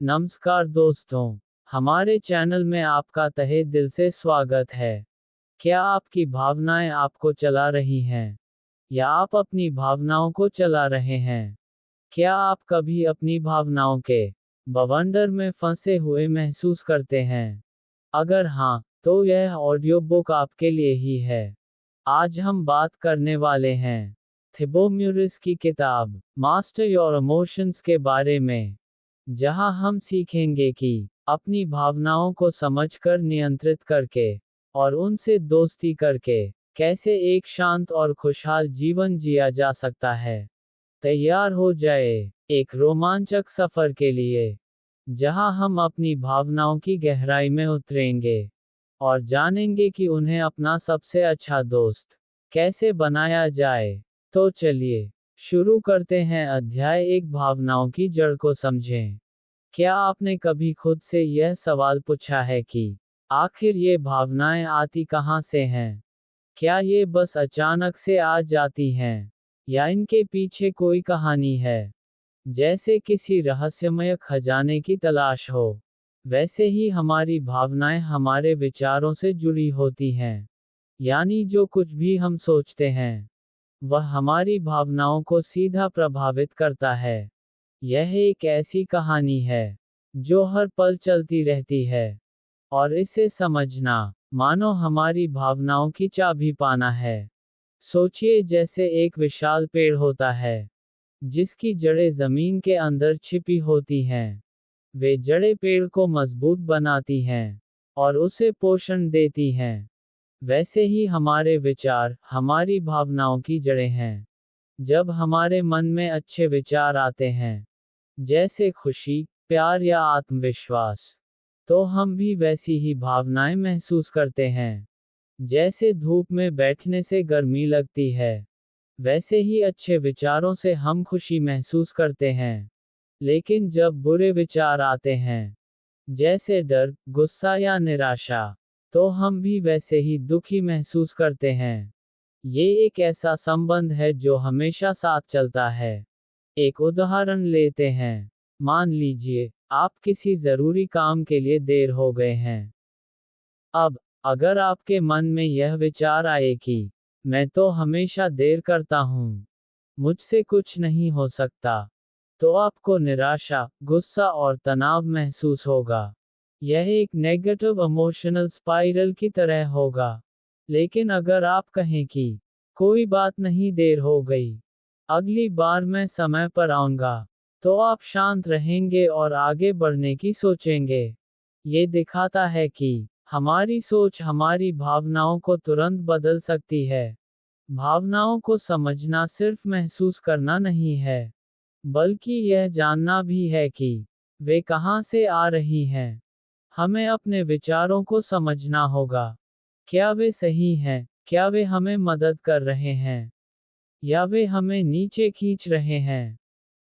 नमस्कार दोस्तों, हमारे चैनल में आपका तहे दिल से स्वागत है। क्या आपकी भावनाएं आपको चला रही हैं? या आप अपनी भावनाओं को चला रहे हैं? क्या आप कभी अपनी भावनाओं के बवंडर में फंसे हुए महसूस करते हैं? अगर हाँ, तो यह ऑडियो बुक आपके लिए ही है। आज हम बात करने वाले हैं थिबो म्यूरिस की किताब मास्टर योर इमोशंस के बारे में, जहां हम सीखेंगे कि अपनी भावनाओं को समझकर नियंत्रित करके और उनसे दोस्ती करके कैसे एक शांत और खुशहाल जीवन जिया जा सकता है। तैयार हो जाए एक रोमांचक सफर के लिए, जहां हम अपनी भावनाओं की गहराई में उतरेंगे और जानेंगे कि उन्हें अपना सबसे अच्छा दोस्त कैसे बनाया जाए। तो चलिए शुरू करते हैं। अध्याय एक, भावनाओं की जड़ को समझें। क्या आपने कभी खुद से यह सवाल पूछा है कि आखिर ये भावनाएं आती कहाँ से हैं? क्या ये बस अचानक से आ जाती हैं? या इनके पीछे कोई कहानी है? जैसे किसी रहस्यमय खजाने की तलाश हो, वैसे ही हमारी भावनाएं हमारे विचारों से जुड़ी होती हैं। यानी जो कुछ भी हम सोचते हैं, वह हमारी भावनाओं को सीधा प्रभावित करता है। यह एक ऐसी कहानी है जो हर पल चलती रहती है, और इसे समझना मानो हमारी भावनाओं की चाबी पाना है। सोचिए, जैसे एक विशाल पेड़ होता है जिसकी जड़ें जमीन के अंदर छिपी होती हैं। वे जड़ें पेड़ को मजबूत बनाती हैं और उसे पोषण देती हैं। वैसे ही हमारे विचार हमारी भावनाओं की जड़ें हैं। जब हमारे मन में अच्छे विचार आते हैं, जैसे खुशी, प्यार या आत्मविश्वास, तो हम भी वैसी ही भावनाएं महसूस करते हैं। जैसे धूप में बैठने से गर्मी लगती है, वैसे ही अच्छे विचारों से हम खुशी महसूस करते हैं। लेकिन जब बुरे विचार आते हैं, जैसे डर, गुस्सा या निराशा, तो हम भी वैसे ही दुखी महसूस करते हैं। ये एक ऐसा संबंध है जो हमेशा साथ चलता है। एक उदाहरण लेते हैं। मान लीजिए, आप किसी जरूरी काम के लिए देर हो गए हैं। अब, अगर आपके मन में यह विचार आए कि मैं तो हमेशा देर करता हूँ, मुझसे कुछ नहीं हो सकता, तो आपको निराशा, गुस्सा और तनाव महसूस होगा। यह एक नेगेटिव इमोशनल स्पाइरल की तरह होगा। लेकिन अगर आप कहें कि कोई बात नहीं, देर हो गई, अगली बार मैं समय पर आऊंगा, तो आप शांत रहेंगे और आगे बढ़ने की सोचेंगे। ये दिखाता है कि हमारी सोच हमारी भावनाओं को तुरंत बदल सकती है। भावनाओं को समझना सिर्फ महसूस करना नहीं है, बल्कि यह जानना भी है कि वे कहाँ से आ रही हैं। हमें अपने विचारों को समझना होगा। क्या वे सही हैं? क्या वे हमें मदद कर रहे हैं? या वे हमें नीचे खींच रहे हैं?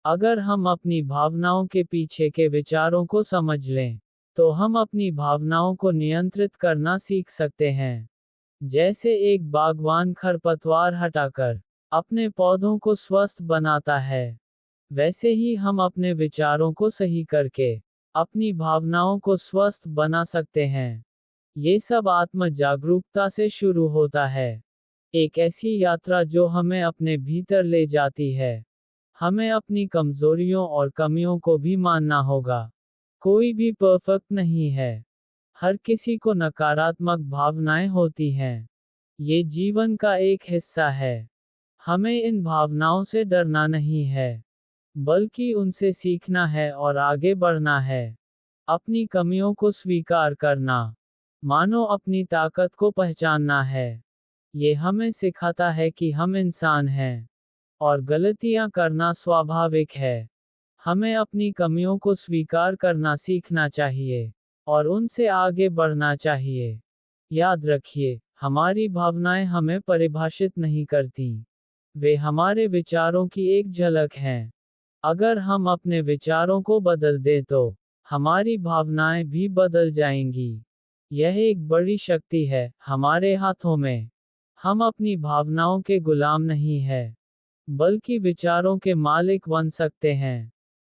अगर हम अपनी भावनाओं के पीछे के विचारों को समझ लें, तो हम अपनी भावनाओं को नियंत्रित करना सीख सकते हैं। जैसे एक बागवान खरपतवार हटाकर अपने पौधों को स्वस्थ बनाता है, वैसे ही हम अपने विचारों को सही करके अपनी भावनाओं को स्वस्थ बना सकते हैं। ये सब आत्म जागरूकता से शुरू होता है। एक ऐसी यात्रा जो हमें अपने भीतर ले जाती है। हमें अपनी कमजोरियों और कमियों को भी मानना होगा। कोई भी परफेक्ट नहीं है। हर किसी को नकारात्मक भावनाएं होती हैं। ये जीवन का एक हिस्सा है। हमें इन भावनाओं से डरना नहीं है, बल्कि उनसे सीखना है और आगे बढ़ना है। अपनी कमियों को स्वीकार करना, मानो अपनी ताकत को पहचानना है। ये हमें सिखाता है कि हम इंसान हैं और गलतियां करना स्वाभाविक है। हमें अपनी कमियों को स्वीकार करना सीखना चाहिए और उनसे आगे बढ़ना चाहिए। याद रखिए, हमारी भावनाएं हमें परिभाषित नहीं करती। वे हमारे विचारों की एक झलक हैं। अगर हम अपने विचारों को बदल दें तो हमारी भावनाएं भी बदल जाएंगी। यह एक बड़ी शक्ति है हमारे हाथों में। हम अपनी भावनाओं के गुलाम नहीं हैं, बल्कि विचारों के मालिक बन सकते हैं।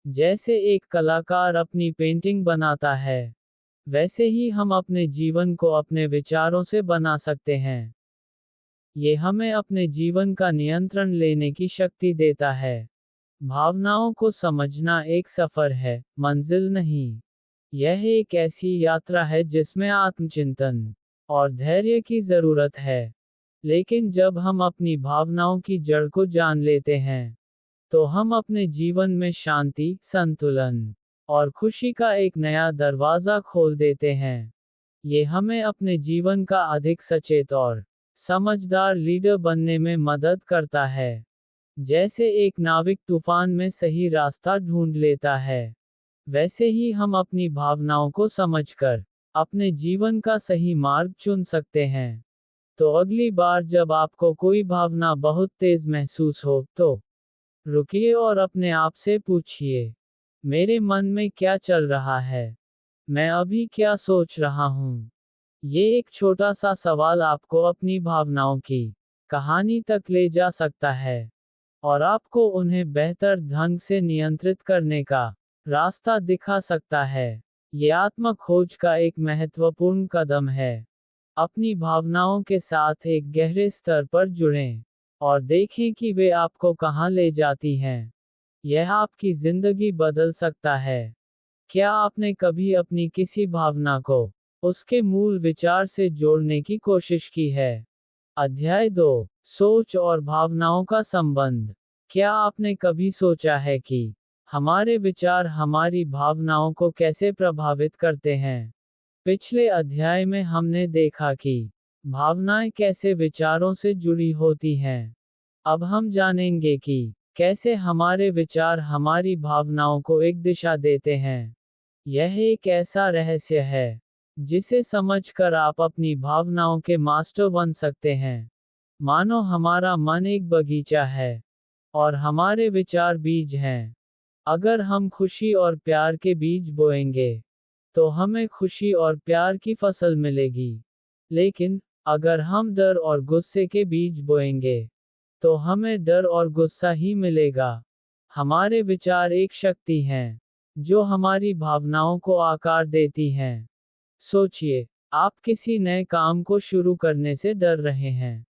जैसे एक कलाकार अपनी पेंटिंग बनाता है, वैसे ही हम अपने जीवन को अपने विचारों से बना सकते हैं। ये हमें अपने जीवन का नियंत्रण लेने की शक्ति देता है। भावनाओं को समझना एक सफर है, मंजिल नहीं। यह एक ऐसी यात्रा है जिसमें आत्मचिंतन और धैर्य की जरूरत है। लेकिन जब हम अपनी भावनाओं की जड़ को जान लेते हैं, तो हम अपने जीवन में शांति, संतुलन और खुशी का एक नया दरवाजा खोल देते हैं। ये हमें अपने जीवन का अधिक सचेत और समझदार लीडर बनने में मदद करता है। जैसे एक नाविक तूफान में सही रास्ता ढूंढ लेता है, वैसे ही हम अपनी भावनाओं को समझकर अपने जीवन का सही मार्ग चुन सकते हैं। तो अगली बार जब आपको कोई भावना बहुत तेज महसूस हो, तो रुकिए और अपने आप से पूछिए, मेरे मन में क्या चल रहा है? मैं अभी क्या सोच रहा हूँ? ये एक छोटा सा सवाल आपको अपनी भावनाओं की कहानी तक ले जा सकता है और आपको उन्हें बेहतर ढंग से नियंत्रित करने का रास्ता दिखा सकता है। ये आत्म खोज का एक महत्वपूर्ण कदम है। अपनी भावनाओं के साथ एक गहरे स्तर पर जुड़ें और देखें कि वे आपको कहाँ ले जाती हैं। यह आपकी जिंदगी बदल सकता है। क्या आपने कभी अपनी किसी भावना को उसके मूल विचार से जोड़ने की कोशिश की है? अध्याय 2, सोच और भावनाओं का संबंध। क्या आपने कभी सोचा है कि हमारे विचार हमारी भावनाओं को कैसे प्रभावित करते हैं? पिछले अध्याय में हमने देखा कि भावनाएं कैसे विचारों से जुड़ी होती हैं। अब हम जानेंगे कि कैसे हमारे विचार हमारी भावनाओं को एक दिशा देते हैं। यह एक ऐसा रहस्य है जिसे समझकर आप अपनी भावनाओं के मास्टर बन सकते हैं। मानो हमारा मन एक बगीचा है और हमारे विचार बीज हैं। अगर हम खुशी और प्यार के बीज बोएंगे, तो हमें खुशी और प्यार की फसल मिलेगी। लेकिन अगर हम डर और गुस्से के बीज बोएंगे, तो हमें डर और गुस्सा ही मिलेगा। हमारे विचार एक शक्ति हैं जो हमारी भावनाओं को आकार देती हैं। सोचिए, आप किसी नए काम को शुरू करने से डर रहे हैं।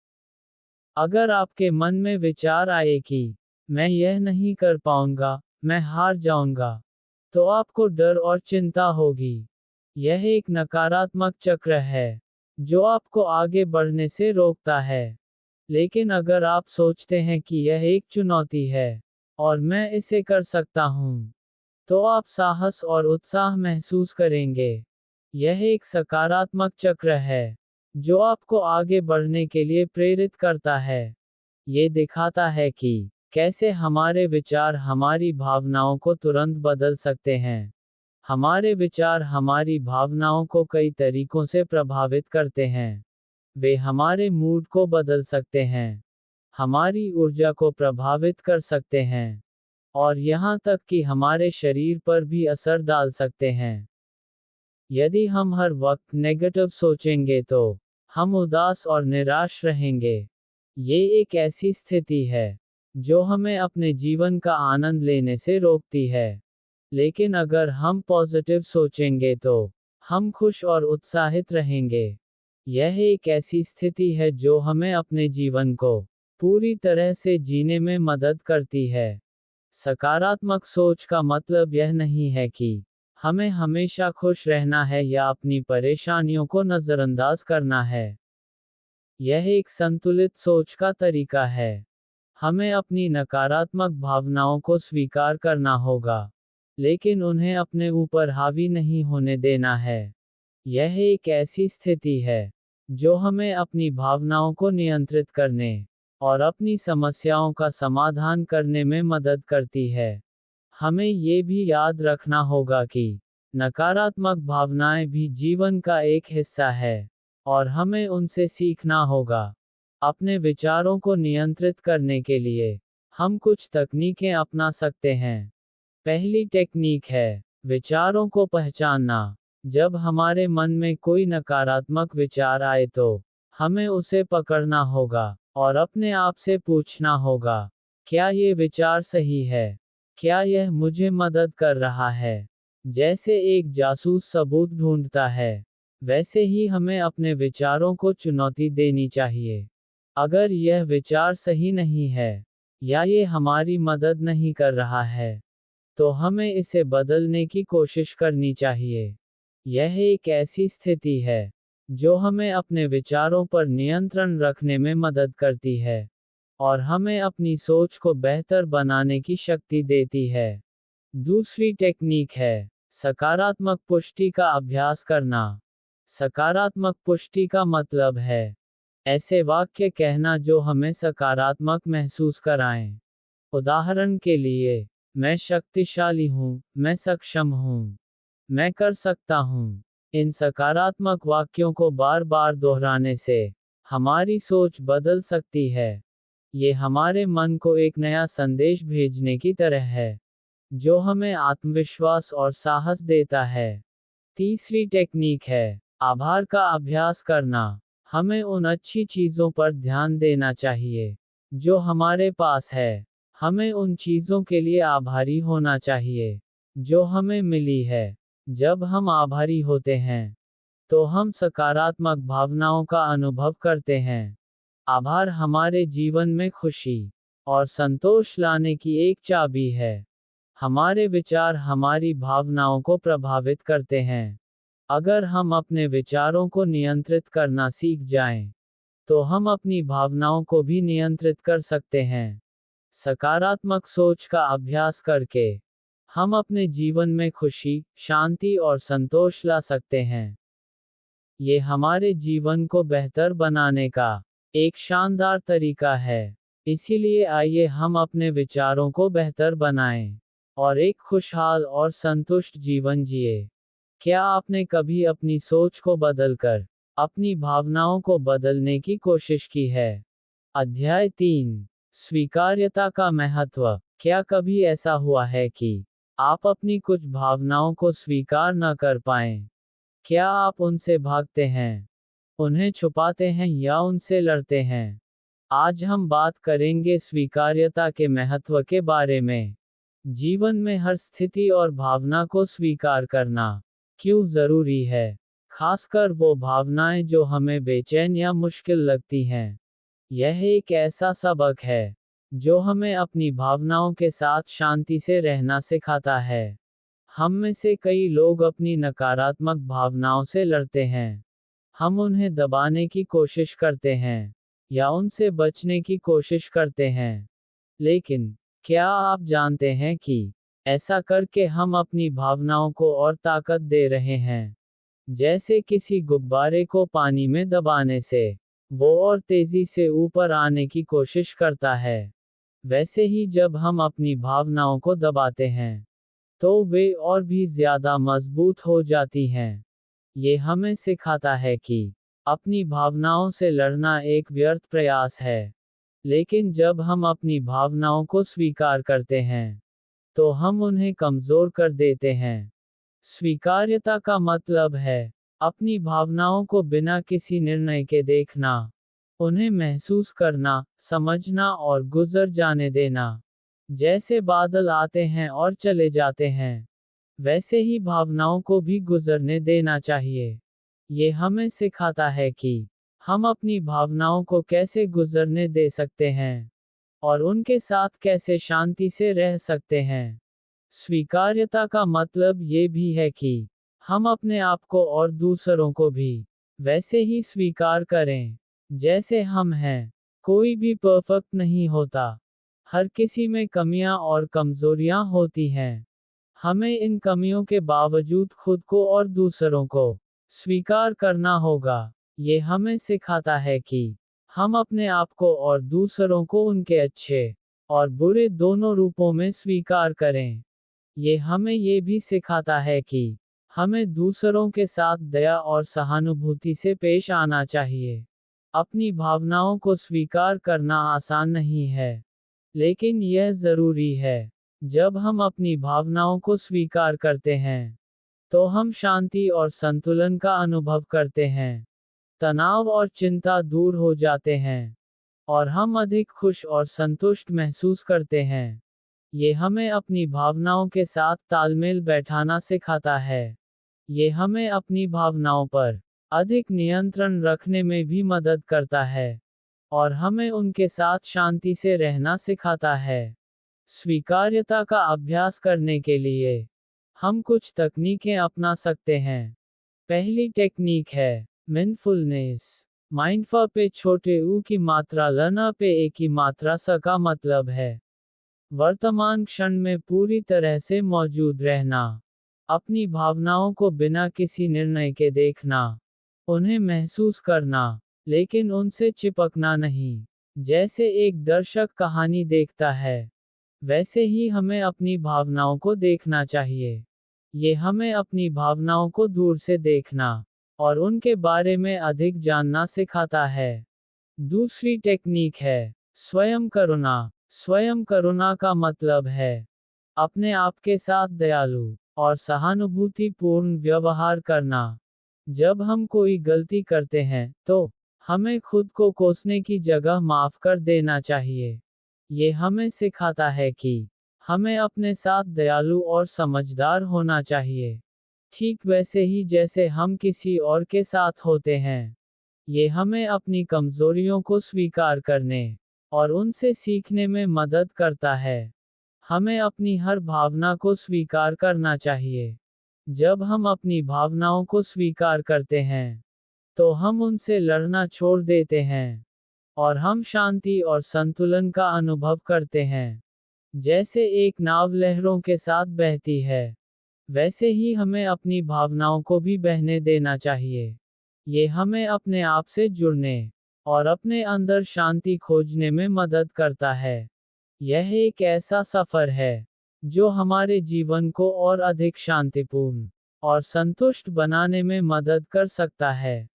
अगर आपके मन में विचार आए कि मैं यह नहीं कर पाऊंगा, मैं हार जाऊंगा, तो आपको डर और चिंता होगी। यह एक नकारात्मक चक्र है जो आपको आगे बढ़ने से रोकता है। लेकिन अगर आप सोचते हैं कि यह एक चुनौती है और मैं इसे कर सकता हूँ, तो आप साहस और उत्साह महसूस करेंगे। यह एक सकारात्मक चक्र है जो आपको आगे बढ़ने के लिए प्रेरित करता है। ये दिखाता है कि कैसे हमारे विचार हमारी भावनाओं को तुरंत बदल सकते हैं। हमारे विचार हमारी भावनाओं को कई तरीकों से प्रभावित करते हैं। वे हमारे मूड को बदल सकते हैं, हमारी ऊर्जा को प्रभावित कर सकते हैं, और यहाँ तक कि हमारे शरीर पर भी असर डाल सकते हैं। यदि हम हर वक्त नेगेटिव सोचेंगे तो हम उदास और निराश रहेंगे। ये एक ऐसी स्थिति है जो हमें अपने जीवन का आनंद लेने से रोकती है। लेकिन अगर हम पॉजिटिव सोचेंगे तो हम खुश और उत्साहित रहेंगे। यह एक ऐसी स्थिति है जो हमें अपने जीवन को पूरी तरह से जीने में मदद करती है। सकारात्मक सोच का मतलब यह नहीं है कि हमें हमेशा खुश रहना है या अपनी परेशानियों को नज़रअंदाज करना है। यह एक संतुलित सोच का तरीका है। हमें अपनी नकारात्मक भावनाओं को स्वीकार करना होगा, लेकिन उन्हें अपने ऊपर हावी नहीं होने देना है। यह एक ऐसी स्थिति है जो हमें अपनी भावनाओं को नियंत्रित करने और अपनी समस्याओं का समाधान करने में मदद करती है। हमें ये भी याद रखना होगा कि नकारात्मक भावनाएं भी जीवन का एक हिस्सा है और हमें उनसे सीखना होगा। अपने विचारों को नियंत्रित करने के लिए हम कुछ तकनीकें अपना सकते हैं। पहली टेक्निक है विचारों को पहचानना। जब हमारे मन में कोई नकारात्मक विचार आए तो हमें उसे पकड़ना होगा और अपने आप से पूछना होगा, क्या ये विचार सही है? क्या यह मुझे मदद कर रहा है? जैसे एक जासूस सबूत ढूंढता है, वैसे ही हमें अपने विचारों को चुनौती देनी चाहिए। अगर यह विचार सही नहीं है, या ये हमारी मदद नहीं कर रहा है, तो हमें इसे बदलने की कोशिश करनी चाहिए। यह एक ऐसी स्थिति है जो हमें अपने विचारों पर नियंत्रण रखने में मदद करती है और हमें अपनी सोच को बेहतर बनाने की शक्ति देती है। दूसरी टेक्निक है सकारात्मक पुष्टि का अभ्यास करना। सकारात्मक पुष्टि का मतलब है ऐसे वाक्य कहना जो हमें सकारात्मक महसूस कराएं। उदाहरण के लिए, मैं शक्तिशाली हूँ, मैं सक्षम हूँ, मैं कर सकता हूँ। इन सकारात्मक वाक्यों को बार बार दोहराने से हमारी सोच बदल सकती है। ये हमारे मन को एक नया संदेश भेजने की तरह है, जो हमें आत्मविश्वास और साहस देता है। तीसरी टेक्निक है आभार का अभ्यास करना। हमें उन अच्छी चीज़ों पर ध्यान देना चाहिए जो हमारे पास है। हमें उन चीज़ों के लिए आभारी होना चाहिए जो हमें मिली है। जब हम आभारी होते हैं, तो हम सकारात्मक भावनाओं का अनुभव करते हैं। आभार हमारे जीवन में खुशी और संतोष लाने की एक चाबी है। हमारे विचार हमारी भावनाओं को प्रभावित करते हैं। अगर हम अपने विचारों को नियंत्रित करना सीख जाएं, तो हम अपनी भावनाओं को भी नियंत्रित कर सकते हैं। सकारात्मक सोच का अभ्यास करके हम अपने जीवन में खुशी, शांति और संतोष ला सकते हैं। ये हमारे जीवन को बेहतर बनाने का एक शानदार तरीका है। इसीलिए आइए हम अपने विचारों को बेहतर बनाएं और एक खुशहाल और संतुष्ट जीवन जिए। क्या आपने कभी अपनी सोच को बदलकर अपनी भावनाओं को बदलने की कोशिश की है? अध्याय 3, स्वीकार्यता का महत्व। क्या कभी ऐसा हुआ है कि आप अपनी कुछ भावनाओं को स्वीकार न कर पाएं? क्या आप उनसे भागते हैं, उन्हें छुपाते हैं या उनसे लड़ते हैं? आज हम बात करेंगे स्वीकार्यता के महत्व के बारे में। जीवन में हर स्थिति और भावना को स्वीकार करना क्यों जरूरी है, खासकर वो भावनाएं जो हमें बेचैन या मुश्किल लगती हैं। यह एक ऐसा सबक है जो हमें अपनी भावनाओं के साथ शांति से रहना सिखाता है। हम में से कई लोग अपनी नकारात्मक भावनाओं से लड़ते हैं। हम उन्हें दबाने की कोशिश करते हैं या उनसे बचने की कोशिश करते हैं। लेकिन क्या आप जानते हैं कि ऐसा करके हम अपनी भावनाओं को और ताकत दे रहे हैं? जैसे किसी गुब्बारे को पानी में दबाने से वो और तेजी से ऊपर आने की कोशिश करता है, वैसे ही जब हम अपनी भावनाओं को दबाते हैं, तो वे और भी ज्यादा मजबूत हो जाती हैं। ये हमें सिखाता है कि अपनी भावनाओं से लड़ना एक व्यर्थ प्रयास है। लेकिन जब हम अपनी भावनाओं को स्वीकार करते हैं, तो हम उन्हें कमजोर कर देते हैं। स्वीकार्यता का मतलब है अपनी भावनाओं को बिना किसी निर्णय के देखना, उन्हें महसूस करना, समझना और गुजर जाने देना। जैसे बादल आते हैं और चले जाते हैं, वैसे ही भावनाओं को भी गुजरने देना चाहिए। ये हमें सिखाता है कि हम अपनी भावनाओं को कैसे गुजरने दे सकते हैं और उनके साथ कैसे शांति से रह सकते हैं। स्वीकार्यता का मतलब ये भी है कि हम अपने आप को और दूसरों को भी वैसे ही स्वीकार करें जैसे हम हैं। कोई भी परफेक्ट नहीं होता। हर किसी में कमियां और कमजोरियां होती हैं। हमें इन कमियों के बावजूद खुद को और दूसरों को स्वीकार करना होगा। ये हमें सिखाता है कि हम अपने आप को और दूसरों को उनके अच्छे और बुरे दोनों रूपों में स्वीकार करें। ये हमें ये भी सिखाता है कि हमें दूसरों के साथ दया और सहानुभूति से पेश आना चाहिए। अपनी भावनाओं को स्वीकार करना आसान नहीं है, लेकिन यह जरूरी है। जब हम अपनी भावनाओं को स्वीकार करते हैं, तो हम शांति और संतुलन का अनुभव करते हैं। तनाव और चिंता दूर हो जाते हैं और हम अधिक खुश और संतुष्ट महसूस करते हैं। ये हमें अपनी भावनाओं के साथ तालमेल बैठाना सिखाता है। ये हमें अपनी भावनाओं पर अधिक नियंत्रण रखने में भी मदद करता है और हमें उनके साथ शांति से रहना सिखाता है। स्वीकार्यता का अभ्यास करने के लिए हम कुछ तकनीकें अपना सकते हैं। पहली टेक्निक है माइंडफुलनेस। माइंडफुल पे छोटे ऊ की मात्रा लना पे ए की मात्रा स का मतलब है वर्तमान क्षण में पूरी तरह से मौजूद रहना, अपनी भावनाओं को बिना किसी निर्णय के देखना, उन्हें महसूस करना, लेकिन उनसे चिपकना नहीं। जैसे एक दर्शक कहानी देखता है, वैसे ही हमें अपनी भावनाओं को देखना चाहिए। ये हमें अपनी भावनाओं को दूर से देखना और उनके बारे में अधिक जानना सिखाता है। दूसरी टेक्निक है स्वयं करुणा। स्वयं करुणा का मतलब है अपने आप के साथ दयालु और सहानुभूतिपूर्ण व्यवहार करना। जब हम कोई गलती करते हैं, तो हमें खुद को कोसने की जगह माफ कर देना चाहिए। ये हमें सिखाता है कि हमें अपने साथ दयालु और समझदार होना चाहिए, ठीक वैसे ही जैसे हम किसी और के साथ होते हैं। ये हमें अपनी कमजोरियों को स्वीकार करने और उनसे सीखने में मदद करता है। हमें अपनी हर भावना को स्वीकार करना चाहिए। जब हम अपनी भावनाओं को स्वीकार करते हैं, तो हम उनसे लड़ना छोड़ देते हैं और हम शांति और संतुलन का अनुभव करते हैं। जैसे एक नाव लहरों के साथ बहती है, वैसे ही हमें अपनी भावनाओं को भी बहने देना चाहिए। ये हमें अपने आप से जुड़ने और अपने अंदर शांति खोजने में मदद करता है। यह एक ऐसा सफर है जो हमारे जीवन को और अधिक शांतिपूर्ण और संतुष्ट बनाने में मदद कर सकता है।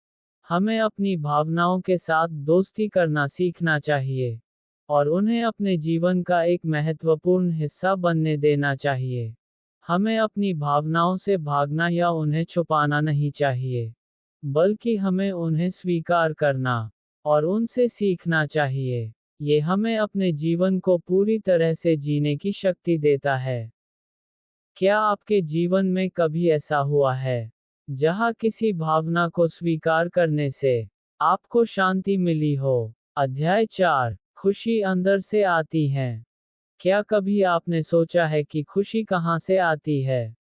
हमें अपनी भावनाओं के साथ दोस्ती करना सीखना चाहिए और उन्हें अपने जीवन का एक महत्वपूर्ण हिस्सा बनने देना चाहिए। हमें अपनी भावनाओं से भागना या उन्हें छुपाना नहीं चाहिए, बल्कि हमें उन्हें स्वीकार करना और उनसे सीखना चाहिए। ये हमें अपने जीवन को पूरी तरह से जीने की शक्ति देता है। क्या आपके जीवन में कभी ऐसा हुआ है जहाँ किसी भावना को स्वीकार करने से आपको शांति मिली हो? अध्याय 4, खुशी अंदर से आती है। क्या कभी आपने सोचा है कि खुशी कहाँ से आती है?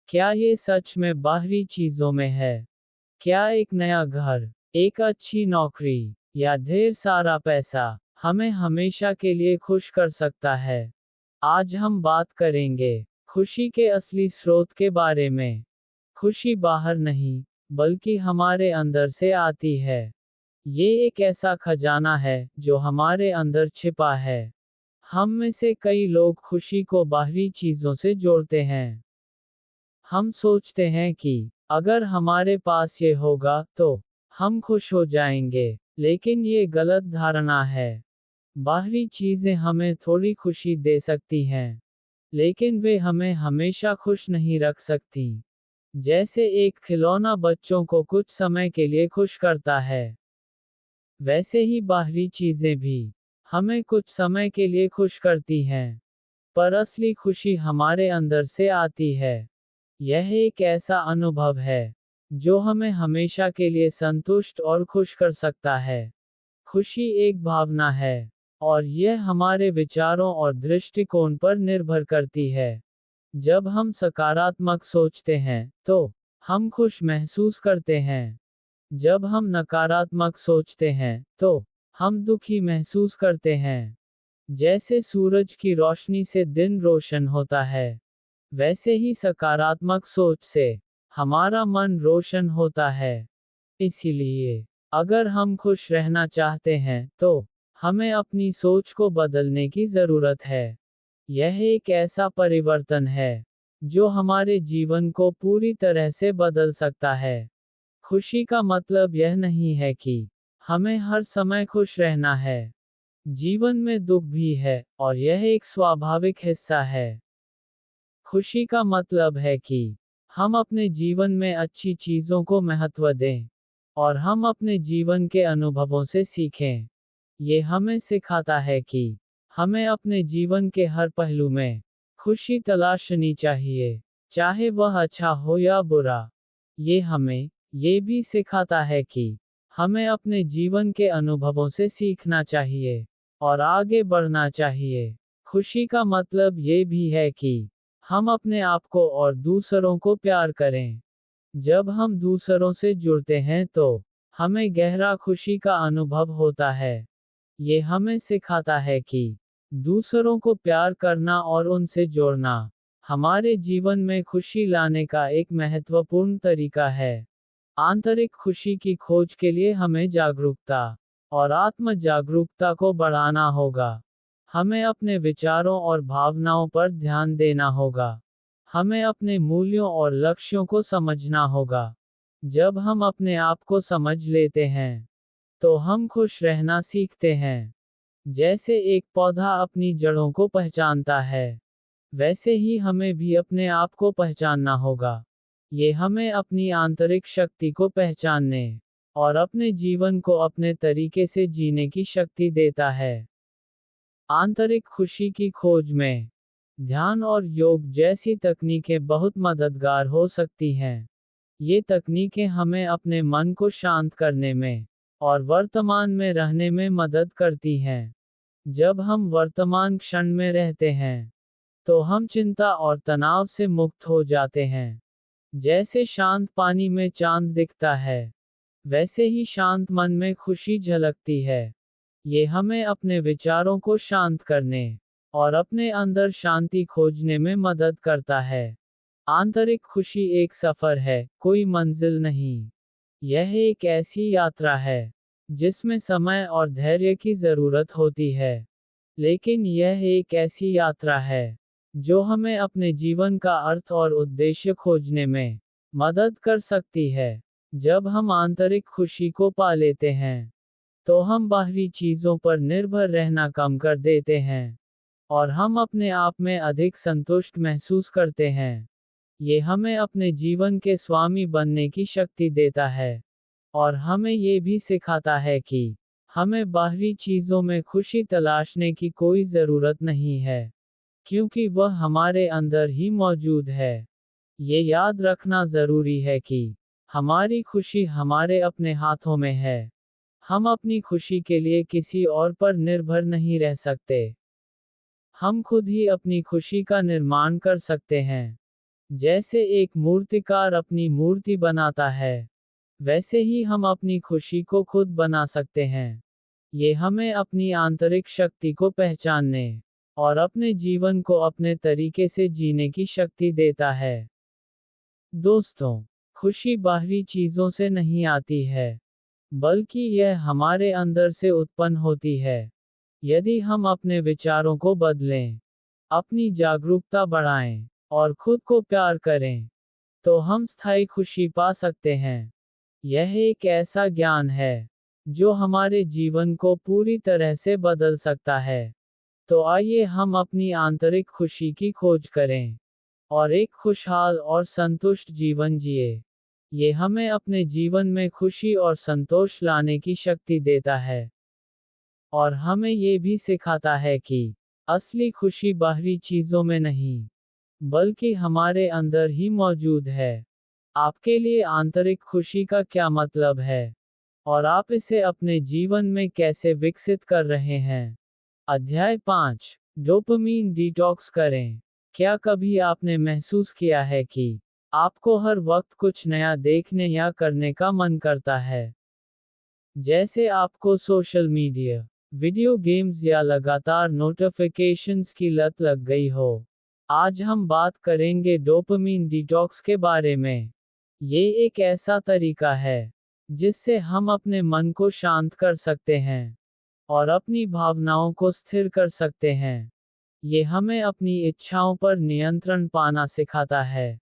क्या ये सच में बाहरी चीजों में है? क्या एक नया घर, एक अच्छी नौकरी या ढेर सारा पैसा हमें हमेशा के लिए खुश कर सकता है? आज हम बात करेंगे खुशी के असली स्रोत के बारे में। खुशी बाहर नहीं, बल्कि हमारे अंदर से आती है। ये एक ऐसा खजाना है जो हमारे अंदर छिपा है। हम में से कई लोग खुशी को बाहरी चीजों से जोड़ते हैं। हम सोचते हैं कि अगर हमारे पास ये होगा, तो हम खुश हो जाएंगे, लेकिन ये गलत धारणा है। बाहरी चीजें हमें थोड़ी खुशी दे सकती हैं, लेकिन वे हमें हमेशा खुश नहीं रख सकती। जैसे एक खिलौना बच्चों को कुछ समय के लिए खुश करता है, वैसे ही बाहरी चीजें भी हमें कुछ समय के लिए खुश करती हैं, पर असली खुशी हमारे अंदर से आती है। यह एक ऐसा अनुभव है जो हमें हमेशा के लिए संतुष्ट और खुश कर सकता है। खुशी एक भावना है, और यह हमारे विचारों और दृष्टिकोण पर निर्भर करती है। जब हम सकारात्मक सोचते हैं, तो हम खुश महसूस करते हैं। जब हम नकारात्मक सोचते हैं, तो हम दुखी महसूस करते हैं। जैसे सूरज की रोशनी से दिन रोशन होता है, वैसे ही सकारात्मक सोच से हमारा मन रोशन होता है। इसीलिए अगर हम खुश रहना चाहते हैं, तो हमें अपनी सोच को बदलने की जरूरत है। यह एक ऐसा परिवर्तन है जो हमारे जीवन को पूरी तरह से बदल सकता है। खुशी का मतलब यह नहीं है कि हमें हर समय खुश रहना है। जीवन में दुख भी है, और यह एक स्वाभाविक हिस्सा है। खुशी का मतलब है कि हम अपने जीवन में अच्छी चीजों को महत्व दें, और हम अपने जीवन के अनुभवों से सीखें। ये हमें सिखाता है कि हमें अपने जीवन के हर पहलू में खुशी तलाशनी चाहिए, चाहे वह अच्छा हो या बुरा। ये हमें ये भी सिखाता है कि हमें अपने जीवन के अनुभवों से सीखना चाहिए और आगे बढ़ना चाहिए। खुशी का मतलब ये भी है कि हम अपने आप को और दूसरों को प्यार करें। जब हम दूसरों से जुड़ते हैं तो हमें गहरा खुशी का अनुभव होता है। ये हमें सिखाता है कि दूसरों को प्यार करना और उनसे जोड़ना हमारे जीवन में खुशी लाने का एक महत्वपूर्ण तरीका है। आंतरिक खुशी की खोज के लिए हमें जागरूकता और आत्म जागरूकता को बढ़ाना होगा। हमें अपने विचारों और भावनाओं पर ध्यान देना होगा। हमें अपने मूल्यों और लक्ष्यों को समझना होगा। जब हम अपने आप को समझ लेते हैं तो हम खुश रहना सीखते हैं। जैसे एक पौधा अपनी जड़ों को पहचानता है, वैसे ही हमें भी अपने आप को पहचानना होगा। ये हमें अपनी आंतरिक शक्ति को पहचानने और अपने जीवन को अपने तरीके से जीने की शक्ति देता है। आंतरिक खुशी की खोज में ध्यान और योग जैसी तकनीकें बहुत मददगार हो सकती हैं। ये तकनीकें हमें अपने मन को शांत करने में और वर्तमान में रहने में मदद करती हैं। जब हम वर्तमान क्षण में रहते हैं तो हम चिंता और तनाव से मुक्त हो जाते हैं। जैसे शांत पानी में चांद दिखता है, वैसे ही शांत मन में खुशी झलकती है। ये हमें अपने विचारों को शांत करने और अपने अंदर शांति खोजने में मदद करता है। आंतरिक खुशी एक सफर है, कोई मंजिल नहीं। यह एक ऐसी यात्रा है जिसमें समय और धैर्य की जरूरत होती है, लेकिन यह एक ऐसी यात्रा है जो हमें अपने जीवन का अर्थ और उद्देश्य खोजने में मदद कर सकती है। जब हम आंतरिक खुशी को पा लेते हैं तो हम बाहरी चीजों पर निर्भर रहना कम कर देते हैं और हम अपने आप में अधिक संतुष्ट महसूस करते हैं। ये हमें अपने जीवन के स्वामी बनने की शक्ति देता है और हमें ये भी सिखाता है कि हमें बाहरी चीजों में खुशी तलाशने की कोई जरूरत नहीं है, क्योंकि वह हमारे अंदर ही मौजूद है। ये याद रखना जरूरी है कि हमारी खुशी हमारे अपने हाथों में है। हम अपनी खुशी के लिए किसी और पर निर्भर नहीं रह सकते। हम खुद ही अपनी खुशी का निर्माण कर सकते हैं। जैसे एक मूर्तिकार अपनी मूर्ति बनाता है, वैसे ही हम अपनी खुशी को खुद बना सकते हैं। ये हमें अपनी आंतरिक शक्ति को पहचानने और अपने जीवन को अपने तरीके से जीने की शक्ति देता है। दोस्तों, खुशी बाहरी चीजों से नहीं आती है, बल्कि यह हमारे अंदर से उत्पन्न होती है। यदि हम अपने विचारों को बदलें, अपनी जागरूकता बढ़ाएं और खुद को प्यार करें, तो हम स्थायी खुशी पा सकते हैं। यह एक ऐसा ज्ञान है जो हमारे जीवन को पूरी तरह से बदल सकता है। तो आइए हम अपनी आंतरिक खुशी की खोज करें और एक खुशहाल और संतुष्ट जीवन जिए। ये हमें अपने जीवन में खुशी और संतोष लाने की शक्ति देता है और हमें ये भी सिखाता है कि असली खुशी बाहरी चीजों में नहीं, बल्कि हमारे अंदर ही मौजूद है। आपके लिए आंतरिक खुशी का क्या मतलब है और आप इसे अपने जीवन में कैसे विकसित कर रहे हैं? अध्याय 5, डोपामाइन डिटॉक्स करें। क्या कभी आपने महसूस किया है कि आपको हर वक्त कुछ नया देखने या करने का मन करता है? जैसे आपको सोशल मीडिया, वीडियो गेम्स या लगातार नोटिफिकेशंस की लत लग गई हो। आज हम बात करेंगे डोपामाइन डिटॉक्स के बारे में। ये एक ऐसा तरीका है जिससे हम अपने मन को शांत कर सकते हैं और अपनी भावनाओं को स्थिर कर सकते हैं। ये हमें अपनी इच्छाओं पर नियंत्रण पाना सिखाता है,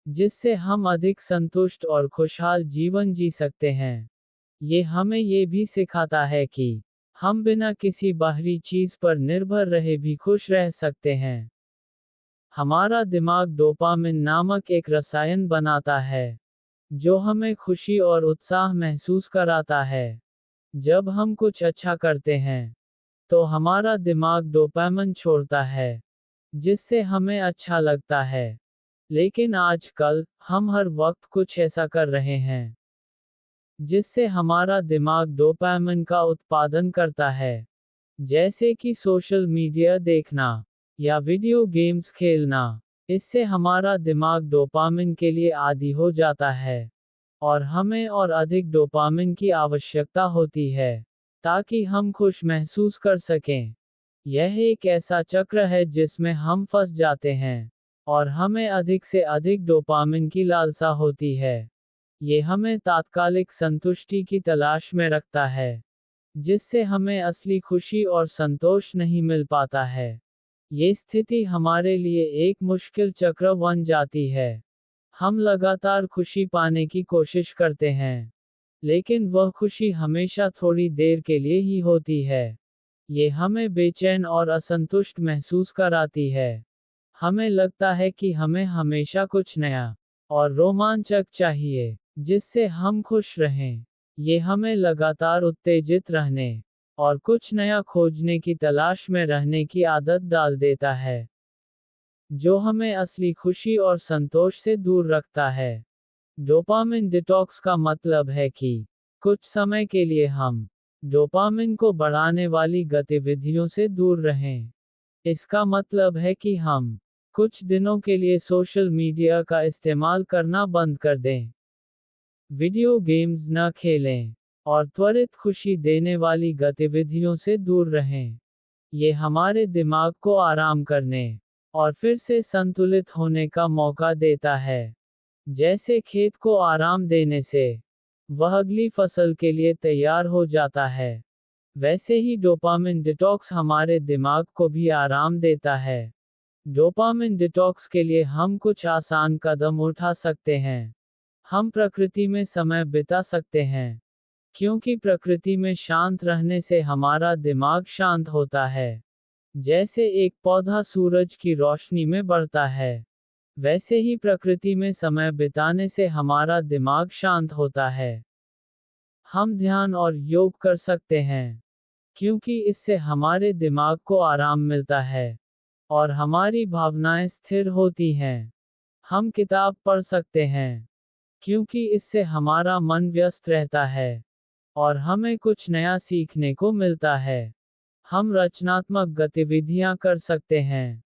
जिससे हम अधिक संतुष्ट और खुशहाल जीवन जी सकते हैं। ये हमें ये भी सिखाता है कि हम बिना किसी बाहरी चीज पर निर्भर रहे भी खुश रह सकते हैं। हमारा दिमाग डोपामिन नामक एक रसायन बनाता है जो हमें खुशी और उत्साह महसूस कराता है। जब हम कुछ अच्छा करते हैं तो हमारा दिमाग डोपामिन छोड़ता है, जिससे हमें अच्छा लगता है। लेकिन आजकल, हम हर वक्त कुछ ऐसा कर रहे हैं जिससे हमारा दिमाग डोपामिन का उत्पादन करता है। जैसे कि सोशल मीडिया देखना या वीडियो गेम्स खेलना। इससे हमारा दिमाग डोपामिन के लिए आदी हो जाता है और हमें और अधिक डोपामिन की आवश्यकता होती है ताकि हम खुश महसूस कर सकें। यह एक ऐसा चक्र है जिसमें हम फंस जाते हैं और हमें अधिक से अधिक डोपामिन की लालसा होती है। ये हमें तात्कालिक संतुष्टि की तलाश में रखता है, जिससे हमें असली खुशी और संतोष नहीं मिल पाता है। ये स्थिति हमारे लिए एक मुश्किल चक्र बन जाती है। हम लगातार खुशी पाने की कोशिश करते हैं, लेकिन वह खुशी हमेशा थोड़ी देर के लिए ही होती है। ये हमें बेचैन और असंतुष्ट महसूस कराती है। हमें लगता है कि हमें हमेशा कुछ नया और रोमांचक चाहिए, जिससे हम खुश रहें। ये हमें लगातार उत्तेजित रहने और कुछ नया खोजने की तलाश में रहने की आदत डाल देता है, जो हमें असली खुशी और संतोष से दूर रखता है। डोपामिन डिटॉक्स का मतलब है कि कुछ समय के लिए हम डोपामिन को बढ़ाने वाली गतिविधियों से दूर रहें। इसका मतलब है कि हम कुछ दिनों के लिए सोशल मीडिया का इस्तेमाल करना बंद कर दें, वीडियो गेम्स न खेलें और त्वरित खुशी देने वाली गतिविधियों से दूर रहें। ये हमारे दिमाग को आराम करने और फिर से संतुलित होने का मौका देता है। जैसे खेत को आराम देने से वह अगली फसल के लिए तैयार हो जाता है, वैसे ही डोपामिन डिटॉक्स हमारे दिमाग को भी आराम देता है। डोपामिन डिटॉक्स के लिए हम कुछ आसान कदम उठा सकते हैं। हम प्रकृति में समय बिता सकते हैं, क्योंकि प्रकृति में शांत रहने से हमारा दिमाग शांत होता है। जैसे एक पौधा सूरज की रोशनी में बढ़ता है, वैसे ही प्रकृति में समय बिताने से हमारा दिमाग शांत होता है। हम ध्यान और योग कर सकते हैं, क्योंकि इससे हमारे दिमाग को आराम मिलता है और हमारी भावनाएं स्थिर होती हैं। हम किताब पढ़ सकते हैं, क्योंकि इससे हमारा मन व्यस्त रहता है और हमें कुछ नया सीखने को मिलता है। हम रचनात्मक गतिविधियां कर सकते हैं,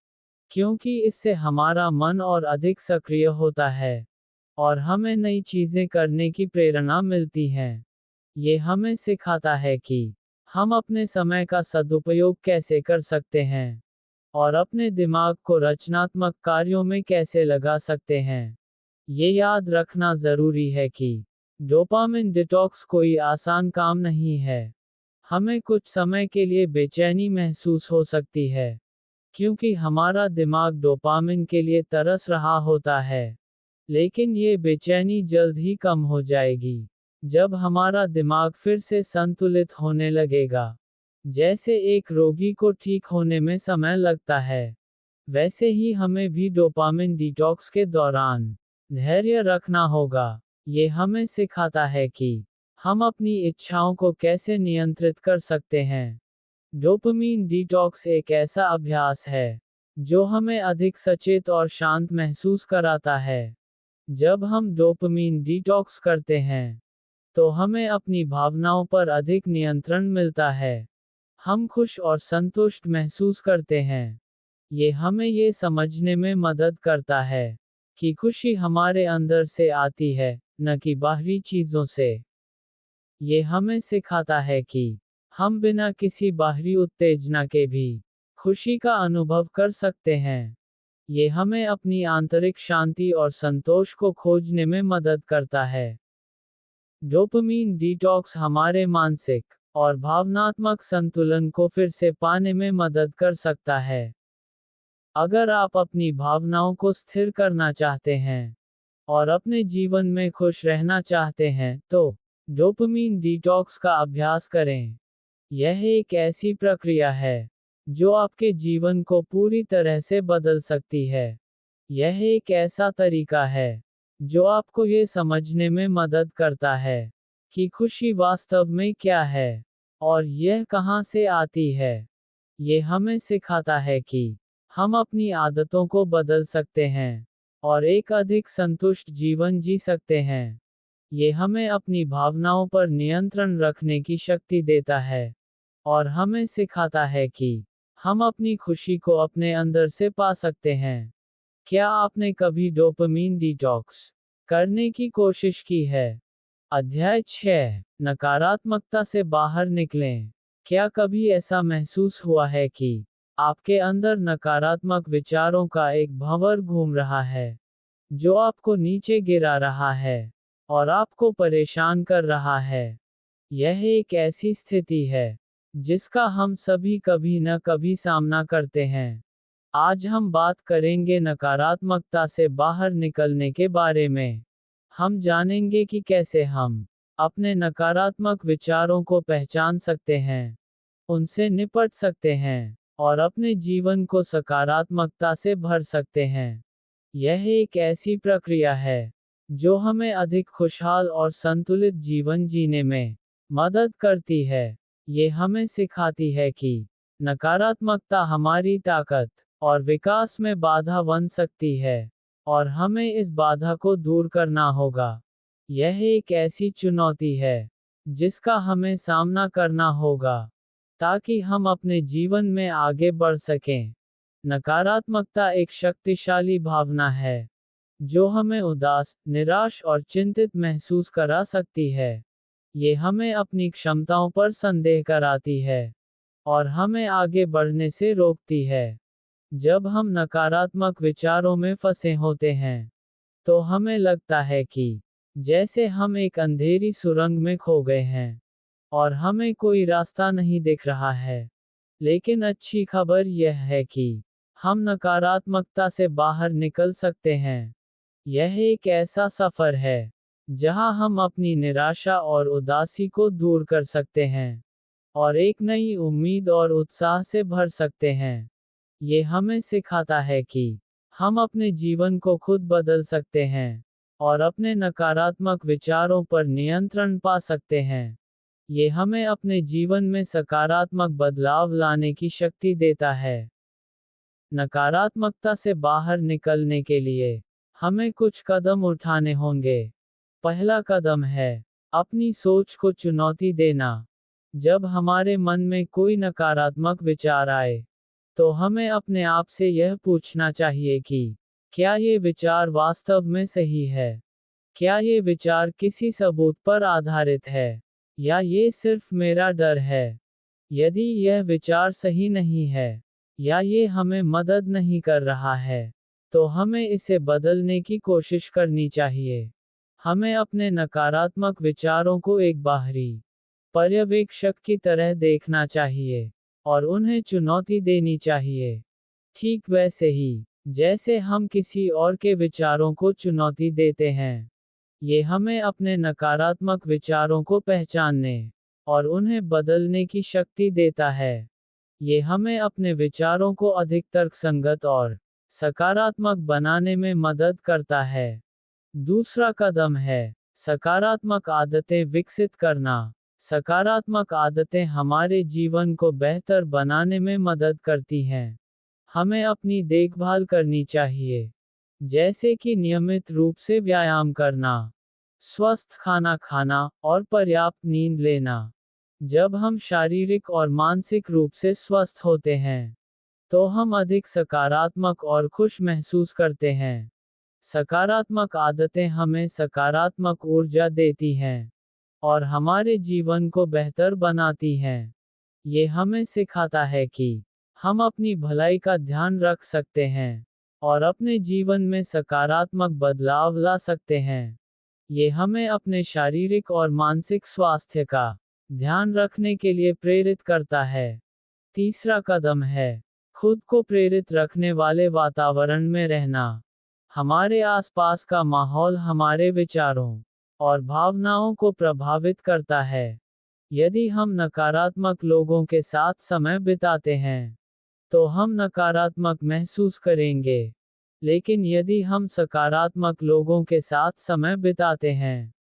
क्योंकि इससे हमारा मन और अधिक सक्रिय होता है और हमें नई चीजें करने की प्रेरणा मिलती है। ये हमें सिखाता है कि हम अपने समय का सदुपयोग कैसे कर सकते हैं और अपने दिमाग को रचनात्मक कार्यों में कैसे लगा सकते हैं। ये याद रखना जरूरी है कि डोपामिन डिटॉक्स कोई आसान काम नहीं है। हमें कुछ समय के लिए बेचैनी महसूस हो सकती है, क्योंकि हमारा दिमाग डोपामिन के लिए तरस रहा होता है। लेकिन ये बेचैनी जल्द ही कम हो जाएगी, जब हमारा दिमाग फिर से संतुलित होने लगेगा। जैसे एक रोगी को ठीक होने में समय लगता है, वैसे ही हमें भी डोपामिन डिटॉक्स के दौरान धैर्य रखना होगा। ये हमें सिखाता है कि हम अपनी इच्छाओं को कैसे नियंत्रित कर सकते हैं। डोपामिन डिटॉक्स एक ऐसा अभ्यास है जो हमें अधिक सचेत और शांत महसूस कराता है। जब हम डोपामिन डिटॉक्स करते हैं, तो हमें अपनी भावनाओं पर अधिक नियंत्रण मिलता है। हम खुश और संतुष्ट महसूस करते हैं। ये हमें ये समझने में मदद करता है कि खुशी हमारे अंदर से आती है, न कि बाहरी चीजों से। ये हमें सिखाता है कि हम बिना किसी बाहरी उत्तेजना के भी खुशी का अनुभव कर सकते हैं। ये हमें अपनी आंतरिक शांति और संतोष को खोजने में मदद करता है। डोपामिन डिटॉक्स हमारे मानसिक और भावनात्मक संतुलन को फिर से पाने में मदद कर सकता है। अगर आप अपनी भावनाओं को स्थिर करना चाहते हैं और अपने जीवन में खुश रहना चाहते हैं, तो डोपामिन डिटॉक्स का अभ्यास करें। यह एक ऐसी प्रक्रिया है जो आपके जीवन को पूरी तरह से बदल सकती है। यह एक ऐसा तरीका है जो आपको ये समझने में मदद करता है कि खुशी वास्तव में क्या है और यह कहाँ से आती है। ये हमें सिखाता है कि हम अपनी आदतों को बदल सकते हैं और एक अधिक संतुष्ट जीवन जी सकते हैं। ये हमें अपनी भावनाओं पर नियंत्रण रखने की शक्ति देता है और हमें सिखाता है कि हम अपनी खुशी को अपने अंदर से पा सकते हैं। क्या आपने कभी डोपामीन डिटॉक्स करने की कोशिश की है? अध्याय 6, नकारात्मकता से बाहर निकलें। क्या कभी ऐसा महसूस हुआ है कि आपके अंदर नकारात्मक विचारों का एक भंवर घूम रहा है, जो आपको नीचे गिरा रहा है और आपको परेशान कर रहा है? यह एक ऐसी स्थिति है जिसका हम सभी कभी न कभी सामना करते हैं। आज हम बात करेंगे नकारात्मकता से बाहर निकलने के बारे में। हम जानेंगे कि कैसे हम अपने नकारात्मक विचारों को पहचान सकते हैं, उनसे निपट सकते हैं और अपने जीवन को सकारात्मकता से भर सकते हैं। यह एक ऐसी प्रक्रिया है जो हमें अधिक खुशहाल और संतुलित जीवन जीने में मदद करती है। ये हमें सिखाती है कि नकारात्मकता हमारी ताकत और विकास में बाधा बन सकती है और हमें इस बाधा को दूर करना होगा। यह एक ऐसी चुनौती है जिसका हमें सामना करना होगा ताकि हम अपने जीवन में आगे बढ़ सकें। नकारात्मकता एक शक्तिशाली भावना है जो हमें उदास, निराश और चिंतित महसूस करा सकती है। ये हमें अपनी क्षमताओं पर संदेह कराती है और हमें आगे बढ़ने से रोकती है। जब हम नकारात्मक विचारों में फंसे होते हैं, तो हमें लगता है कि जैसे हम एक अंधेरी सुरंग में खो गए हैं और हमें कोई रास्ता नहीं दिख रहा है। लेकिन अच्छी खबर यह है कि हम नकारात्मकता से बाहर निकल सकते हैं। यह एक ऐसा सफर है जहां हम अपनी निराशा और उदासी को दूर कर सकते हैं और एक नई उम्मीद और उत्साह से भर सकते हैं। ये हमें सिखाता है कि हम अपने जीवन को खुद बदल सकते हैं और अपने नकारात्मक विचारों पर नियंत्रण पा सकते हैं। ये हमें अपने जीवन में सकारात्मक बदलाव लाने की शक्ति देता है। नकारात्मकता से बाहर निकलने के लिए हमें कुछ कदम उठाने होंगे। पहला कदम है अपनी सोच को चुनौती देना। जब हमारे मन में कोई नकारात्मक विचार आए, तो हमें अपने आप से यह पूछना चाहिए कि क्या ये विचार वास्तव में सही है? क्या ये विचार किसी सबूत पर आधारित है, या ये सिर्फ मेरा डर है? यदि यह विचार सही नहीं है, या ये हमें मदद नहीं कर रहा है, तो हमें इसे बदलने की कोशिश करनी चाहिए। हमें अपने नकारात्मक विचारों को एक बाहरी पर्यवेक्षक की तरह देखना चाहिए और उन्हें चुनौती देनी चाहिए। ठीक वैसे ही जैसे हम किसी और के विचारों को चुनौती देते हैं, ये हमें अपने नकारात्मक विचारों को पहचानने और उन्हें बदलने की शक्ति देता है। ये हमें अपने विचारों को अधिक तर्कसंगत और सकारात्मक बनाने में मदद करता है। दूसरा कदम है सकारात्मक आदतें विकसित करना। सकारात्मक आदतें हमारे जीवन को बेहतर बनाने में मदद करती हैं। हमें अपनी देखभाल करनी चाहिए, जैसे कि नियमित रूप से व्यायाम करना, स्वस्थ खाना खाना और पर्याप्त नींद लेना। जब हम शारीरिक और मानसिक रूप से स्वस्थ होते हैं, तो हम अधिक सकारात्मक और खुश महसूस करते हैं। सकारात्मक आदतें हमें सकारात्मक ऊर्जा देती हैं और हमारे जीवन को बेहतर बनाती हैं। ये हमें सिखाता है कि हम अपनी भलाई का ध्यान रख सकते हैं और अपने जीवन में सकारात्मक बदलाव ला सकते हैं। ये हमें अपने शारीरिक और मानसिक स्वास्थ्य का ध्यान रखने के लिए प्रेरित करता है। तीसरा कदम है खुद को प्रेरित रखने वाले वातावरण में रहना। हमारे आसपास का माहौल हमारे विचारों और भावनाओं को प्रभावित करता है। यदि हम नकारात्मक लोगों के साथ समय बिताते हैं, तो हम नकारात्मक महसूस करेंगे। लेकिन यदि हम सकारात्मक लोगों के साथ समय बिताते हैं,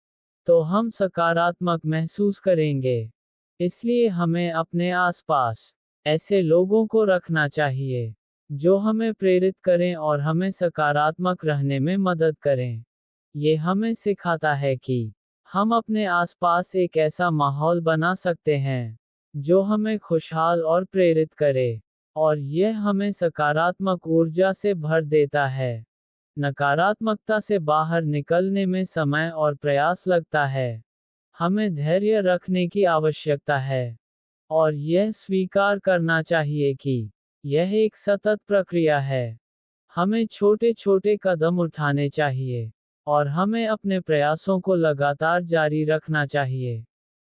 तो हम सकारात्मक महसूस करेंगे। इसलिए हमें अपने आसपास ऐसे लोगों को रखना चाहिए जो हमें प्रेरित करें और हमें सकारात्मक रहने में मदद करें। ये हमें सिखाता है कि हम अपने आसपास एक ऐसा माहौल बना सकते हैं जो हमें खुशहाल और प्रेरित करे, और यह हमें सकारात्मक ऊर्जा से भर देता है। नकारात्मकता से बाहर निकलने में समय और प्रयास लगता है। हमें धैर्य रखने की आवश्यकता है और यह स्वीकार करना चाहिए कि यह एक सतत प्रक्रिया है। हमें छोटे छोटे कदम उठाने चाहिए और हमें अपने प्रयासों को लगातार जारी रखना चाहिए,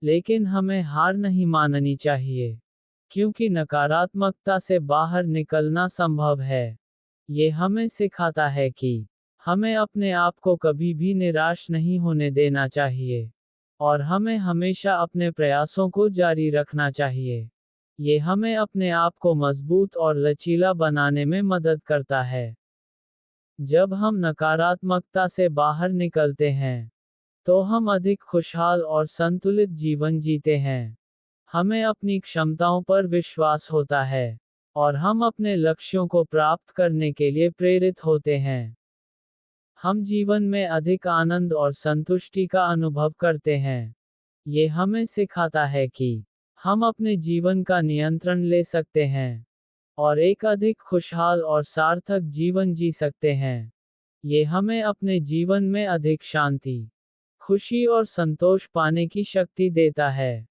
लेकिन हमें हार नहीं माननी चाहिए, क्योंकि नकारात्मकता से बाहर निकलना संभव है। ये हमें सिखाता है कि हमें अपने आप को कभी भी निराश नहीं होने देना चाहिए और हमें हमेशा अपने प्रयासों को जारी रखना चाहिए। ये हमें अपने आप को मजबूत और लचीला बनाने में मदद करता है। जब हम नकारात्मकता से बाहर निकलते हैं, तो हम अधिक खुशहाल और संतुलित जीवन जीते हैं। हमें अपनी क्षमताओं पर विश्वास होता है और हम अपने लक्ष्यों को प्राप्त करने के लिए प्रेरित होते हैं। हम जीवन में अधिक आनंद और संतुष्टि का अनुभव करते हैं। ये हमें सिखाता है कि हम अपने जीवन का नियंत्रण ले सकते हैं और एक अधिक खुशहाल और सार्थक जीवन जी सकते हैं। ये हमें अपने जीवन में अधिक शांति, खुशी और संतोष पाने की शक्ति देता है।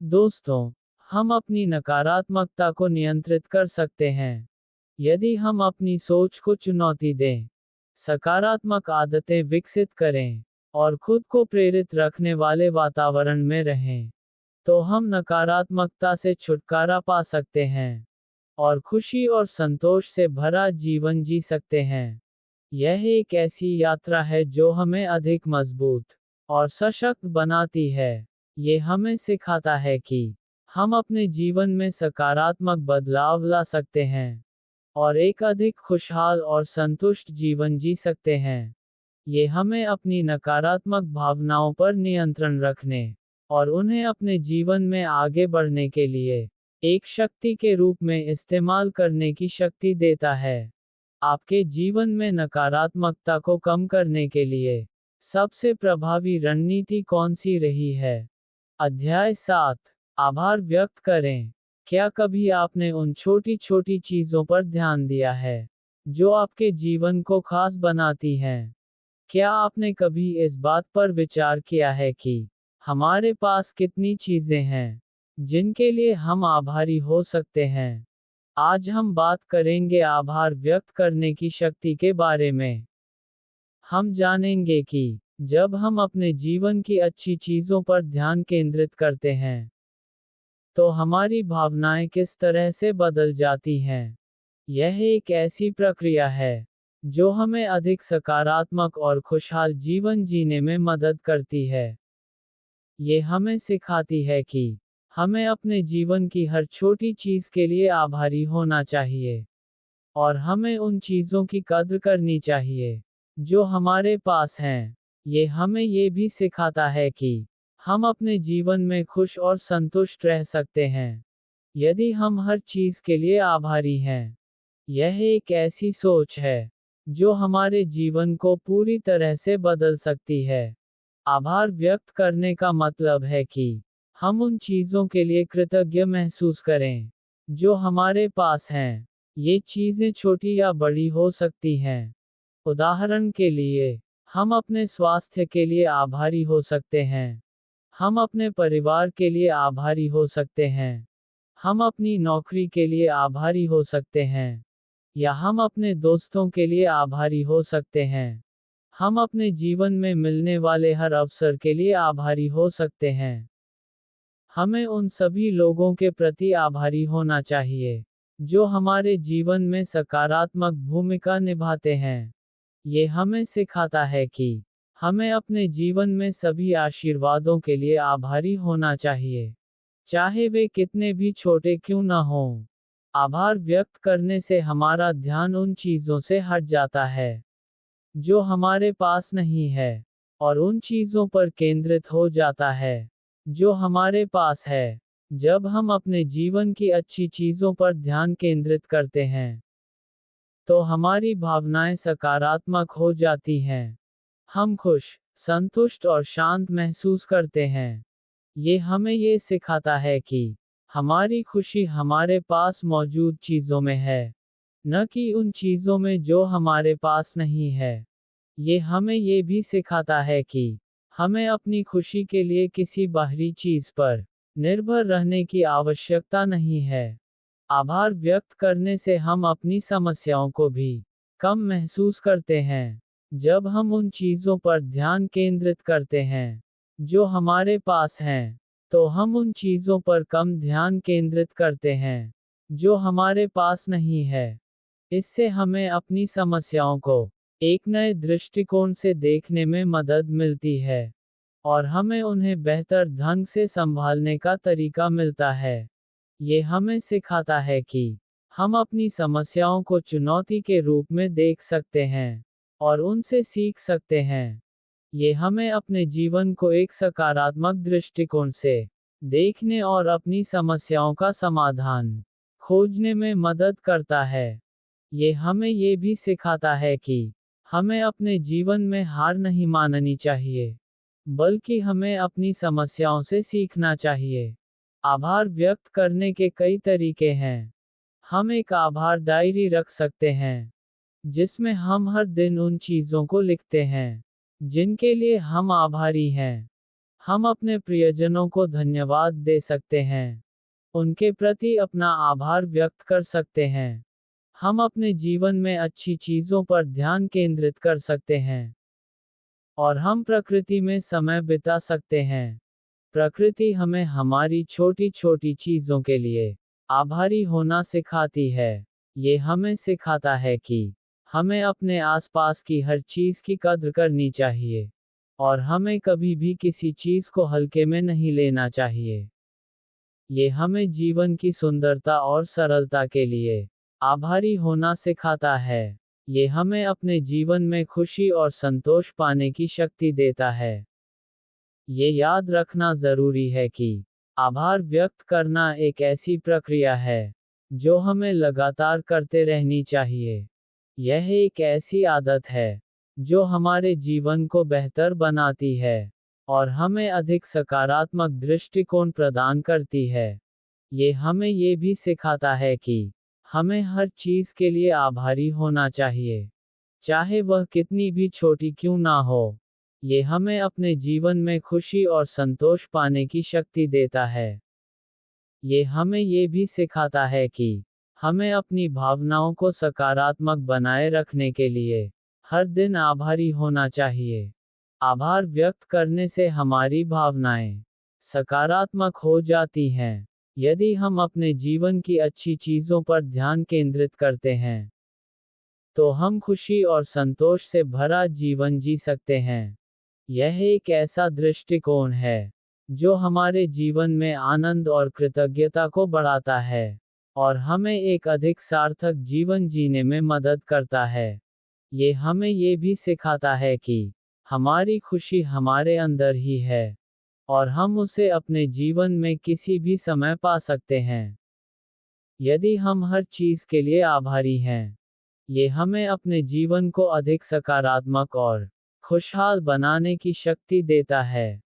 दोस्तों, हम अपनी नकारात्मकता को नियंत्रित कर सकते हैं यदि हम अपनी सोच को चुनौती दें, सकारात्मक आदतें विकसित करें और खुद को प्रेरित रखने वाले वातावरण में रहें। तो हम नकारात्मकता से छुटकारा पा सकते हैं और खुशी और संतोष से भरा जीवन जी सकते हैं। यह एक ऐसी यात्रा है जो हमें अधिक मजबूत और सशक्त बनाती है। ये हमें सिखाता है कि हम अपने जीवन में सकारात्मक बदलाव ला सकते हैं और एक अधिक खुशहाल और संतुष्ट जीवन जी सकते हैं। ये हमें अपनी नकारात्मक भावनाओं पर नियंत्रण रखने और उन्हें अपने जीवन में आगे बढ़ने के लिए एक शक्ति के रूप में इस्तेमाल करने की शक्ति देता है। आपके जीवन में नकारात्मकता को कम करने के लिए सबसे प्रभावी रणनीति कौन सी रही है? अध्याय 7, आभार व्यक्त करें। क्या कभी आपने उन छोटी छोटी चीजों पर ध्यान दिया है जो आपके जीवन को खास बनाती हैं? क्या आपने कभी इस बात पर विचार किया है कि हमारे पास कितनी चीजें हैं जिनके लिए हम आभारी हो सकते हैं? आज हम बात करेंगे आभार व्यक्त करने की शक्ति के बारे में। हम जानेंगे कि जब हम अपने जीवन की अच्छी चीजों पर ध्यान केंद्रित करते हैं, तो हमारी भावनाएं किस तरह से बदल जाती हैं। यह एक ऐसी प्रक्रिया है जो हमें अधिक सकारात्मक और खुशहाल जीवन जीने में मदद करती है। ये हमें सिखाती है कि हमें अपने जीवन की हर छोटी चीज के लिए आभारी होना चाहिए और हमें उन चीजों की कद्र करनी चाहिए जो हमारे पास हैं। ये हमें ये भी सिखाता है कि हम अपने जीवन में खुश और संतुष्ट रह सकते हैं यदि हम हर चीज के लिए आभारी हैं। यह एक ऐसी सोच है जो हमारे जीवन को पूरी तरह से बदल सकती है। आभार व्यक्त करने का मतलब है कि हम उन चीजों के लिए कृतज्ञ महसूस करें जो हमारे पास हैं। ये चीजें छोटी या बड़ी हो सकती हैं। उदाहरण के लिए, हम अपने स्वास्थ्य के लिए आभारी हो सकते हैं। हम अपने परिवार के लिए आभारी हो सकते हैं। हम अपनी नौकरी के लिए आभारी हो सकते हैं। या हम अपने दोस्तों के लिए आभारी हो सकते हैं। हम अपने जीवन में मिलने वाले हर अवसर के लिए आभारी हो सकते हैं। हमें उन सभी लोगों के प्रति आभारी होना चाहिए जो हमारे जीवन में सकारात्मक भूमिका निभाते हैं। ये हमें सिखाता है कि हमें अपने जीवन में सभी आशीर्वादों के लिए आभारी होना चाहिए, चाहे वे कितने भी छोटे क्यों न हों। आभार व्यक्त करने से हमारा ध्यान उन चीजों से हट जाता है जो हमारे पास नहीं है और उन चीजों पर केंद्रित हो जाता है जो हमारे पास है। जब हम अपने जीवन की अच्छी चीजों पर ध्यान केंद्रित करते हैं, तो हमारी भावनाएं सकारात्मक हो जाती हैं। हम खुश, संतुष्ट और शांत महसूस करते हैं। ये हमें ये सिखाता है कि हमारी खुशी हमारे पास मौजूद चीज़ों में है, न कि उन चीज़ों में जो हमारे पास नहीं है। ये हमें ये भी सिखाता है कि हमें अपनी खुशी के लिए किसी बाहरी चीज़ पर निर्भर रहने की आवश्यकता नहीं है। आभार व्यक्त करने से हम अपनी समस्याओं को भी कम महसूस करते हैं। जब हम उन चीज़ों पर ध्यान केंद्रित करते हैं जो हमारे पास हैं, तो हम उन चीज़ों पर कम ध्यान केंद्रित करते हैं जो हमारे पास नहीं है। इससे हमें अपनी समस्याओं को एक नए दृष्टिकोण से देखने में मदद मिलती है और हमें उन्हें बेहतर ढंग से संभालने का तरीका मिलता है। ये हमें सिखाता है कि हम अपनी समस्याओं को चुनौती के रूप में देख सकते हैं और उनसे सीख सकते हैं। ये हमें अपने जीवन को एक सकारात्मक दृष्टिकोण से देखने और अपनी समस्याओं का समाधान खोजने में मदद करता है। ये हमें ये भी सिखाता है कि हमें अपने जीवन में हार नहीं माननी चाहिए, बल्कि हमें अपनी समस्याओं से सीखना चाहिए। आभार व्यक्त करने के कई तरीके हैं। हम एक आभार डायरी रख सकते हैं, जिसमें हम हर दिन उन चीज़ों को लिखते हैं जिनके लिए हम आभारी हैं। हम अपने प्रियजनों को धन्यवाद दे सकते हैं, उनके प्रति अपना आभार व्यक्त कर सकते हैं। हम अपने जीवन में अच्छी चीज़ों पर ध्यान केंद्रित कर सकते हैं और हम प्रकृति में समय बिता सकते हैं। प्रकृति हमें हमारी छोटी छोटी चीज़ों के लिए आभारी होना सिखाती है। ये हमें सिखाता है कि हमें अपने आसपास की हर चीज़ की कद्र करनी चाहिए और हमें कभी भी किसी चीज़ को हल्के में नहीं लेना चाहिए। ये हमें जीवन की सुंदरता और सरलता के लिए आभारी होना सिखाता है। ये हमें अपने जीवन में खुशी और संतोष पाने की शक्ति देता है। ये याद रखना ज़रूरी है कि आभार व्यक्त करना एक ऐसी प्रक्रिया है जो हमें लगातार करते रहनी चाहिए। यह एक ऐसी आदत है जो हमारे जीवन को बेहतर बनाती है और हमें अधिक सकारात्मक दृष्टिकोण प्रदान करती है। ये हमें ये भी सिखाता है कि हमें हर चीज़ के लिए आभारी होना चाहिए, चाहे वह कितनी भी छोटी क्यों ना हो। ये हमें अपने जीवन में खुशी और संतोष पाने की शक्ति देता है। ये हमें ये भी सिखाता है कि हमें अपनी भावनाओं को सकारात्मक बनाए रखने के लिए हर दिन आभारी होना चाहिए। आभार व्यक्त करने से हमारी भावनाएं सकारात्मक हो जाती हैं। यदि हम अपने जीवन की अच्छी चीज़ों पर ध्यान केंद्रित करते हैं, तो हम खुशी और संतोष से भरा जीवन जी सकते हैं। यह एक ऐसा दृष्टिकोण है जो हमारे जीवन में आनंद और कृतज्ञता को बढ़ाता है और हमें एक अधिक सार्थक जीवन जीने में मदद करता है। ये हमें ये भी सिखाता है कि हमारी खुशी हमारे अंदर ही है और हम उसे अपने जीवन में किसी भी समय पा सकते हैं, यदि हम हर चीज़ के लिए आभारी हैं। ये हमें अपने जीवन को अधिक सकारात्मक और खुशहाल बनाने की शक्ति देता है।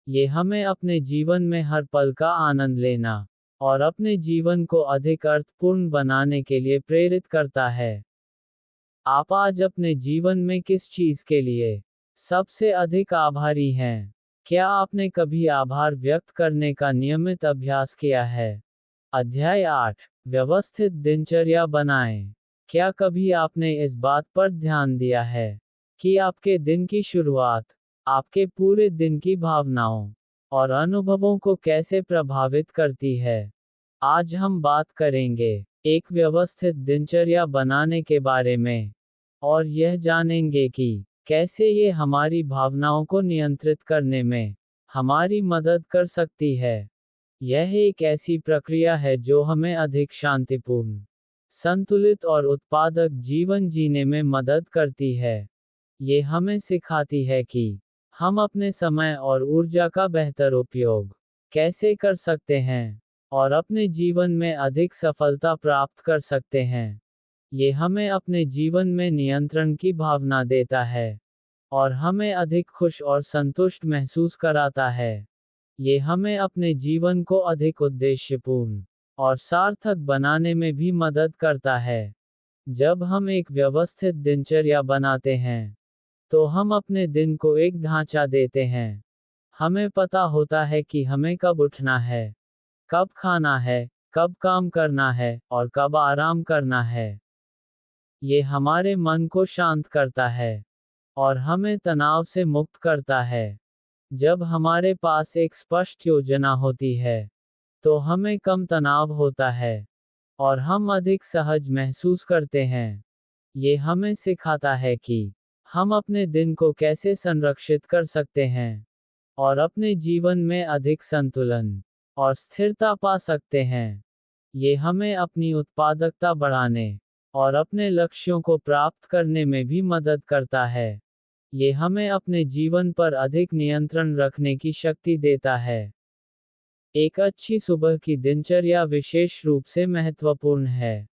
ये हमें अपने जीवन में हर पल का आनंद लेना और अपने जीवन को अधिक अर्थपूर्ण बनाने के लिए प्रेरित करता है। आप आज अपने जीवन में किस चीज़ के लिए सबसे अधिक आभारी हैं? क्या आपने कभी आभार व्यक्त करने का नियमित अभ्यास किया है? अध्याय 8, व्यवस्थित दिनचर्या बनाएं। क्या कभी आपने इस बात पर ध्यान दिया है कि आपके दिन की शुरुआत आपके पूरे दिन की भावनाओं और अनुभवों को कैसे प्रभावित करती है? आज हम बात करेंगे एक व्यवस्थित दिनचर्या बनाने के बारे में और यह जानेंगे कि कैसे ये हमारी भावनाओं को नियंत्रित करने में हमारी मदद कर सकती है। यह एक ऐसी प्रक्रिया है जो हमें अधिक शांतिपूर्ण, संतुलित और उत्पादक जीवन जीने में मदद करती है। ये हमें सिखाती है कि हम अपने समय और ऊर्जा का बेहतर उपयोग कैसे कर सकते हैं और अपने जीवन में अधिक सफलता प्राप्त कर सकते हैं। ये हमें अपने जीवन में नियंत्रण की भावना देता है और हमें अधिक खुश और संतुष्ट महसूस कराता है। ये हमें अपने जीवन को अधिक उद्देश्यपूर्ण और सार्थक बनाने में भी मदद करता है। जब हम एक व्यवस्थित दिनचर्या बनाते हैं, तो हम अपने दिन को एक ढांचा देते हैं। हमें पता होता है कि हमें कब उठना है, कब खाना है, कब काम करना है और कब आराम करना है। ये हमारे मन को शांत करता है और हमें तनाव से मुक्त करता है। जब हमारे पास एक स्पष्ट योजना होती है, तो हमें कम तनाव होता है और हम अधिक सहज महसूस करते हैं। ये हमें सिखाता है कि हम अपने दिन को कैसे संरक्षित कर सकते हैं और अपने जीवन में अधिक संतुलन और स्थिरता पा सकते हैं। ये हमें अपनी उत्पादकता बढ़ाने और अपने लक्ष्यों को प्राप्त करने में भी मदद करता है। ये हमें अपने जीवन पर अधिक नियंत्रण रखने की शक्ति देता है। एक अच्छी सुबह की दिनचर्या विशेष रूप से महत्वपूर्ण है।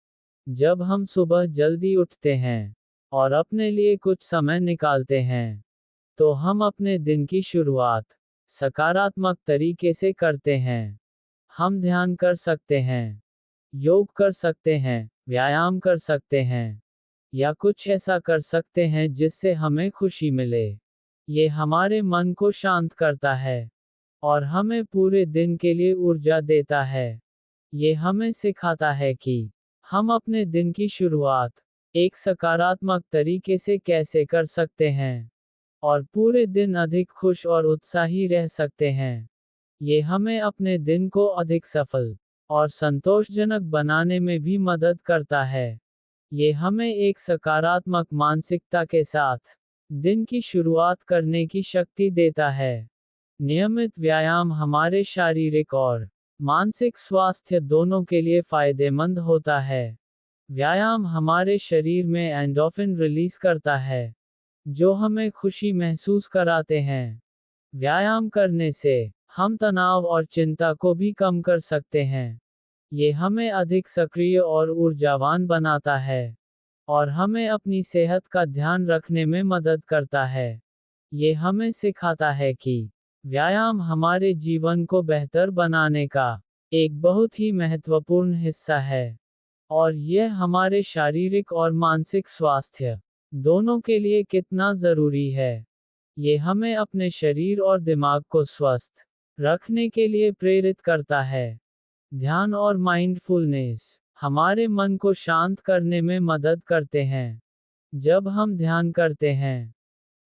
जब हम सुबह जल्दी उठते हैं और अपने लिए कुछ समय निकालते हैं, तो हम अपने दिन की शुरुआत सकारात्मक तरीके से करते हैं। हम ध्यान कर सकते हैं, योग कर सकते हैं, व्यायाम कर सकते हैं या कुछ ऐसा कर सकते हैं जिससे हमें खुशी मिले। ये हमारे मन को शांत करता है और हमें पूरे दिन के लिए ऊर्जा देता है। ये हमें सिखाता है कि हम अपने दिन की शुरुआत एक सकारात्मक तरीके से कैसे कर सकते हैं और पूरे दिन अधिक खुश और उत्साही रह सकते हैं। ये हमें अपने दिन को अधिक सफल और संतोषजनक बनाने में भी मदद करता है। ये हमें एक सकारात्मक मानसिकता के साथ दिन की शुरुआत करने की शक्ति देता है। नियमित व्यायाम हमारे शारीरिक और मानसिक स्वास्थ्य दोनों के लिए फायदेमंद होता है। व्यायाम हमारे शरीर में एंडोर्फिन रिलीज करता है, जो हमें खुशी महसूस कराते हैं। व्यायाम करने से हम तनाव और चिंता को भी कम कर सकते हैं। ये हमें अधिक सक्रिय और ऊर्जावान बनाता है और हमें अपनी सेहत का ध्यान रखने में मदद करता है। ये हमें सिखाता है कि व्यायाम हमारे जीवन को बेहतर बनाने का एक बहुत ही महत्वपूर्ण हिस्सा है और यह हमारे शारीरिक और मानसिक स्वास्थ्य दोनों के लिए कितना ज़रूरी है। ये हमें अपने शरीर और दिमाग को स्वस्थ रखने के लिए प्रेरित करता है। ध्यान और माइंडफुलनेस हमारे मन को शांत करने में मदद करते हैं। जब हम ध्यान करते हैं,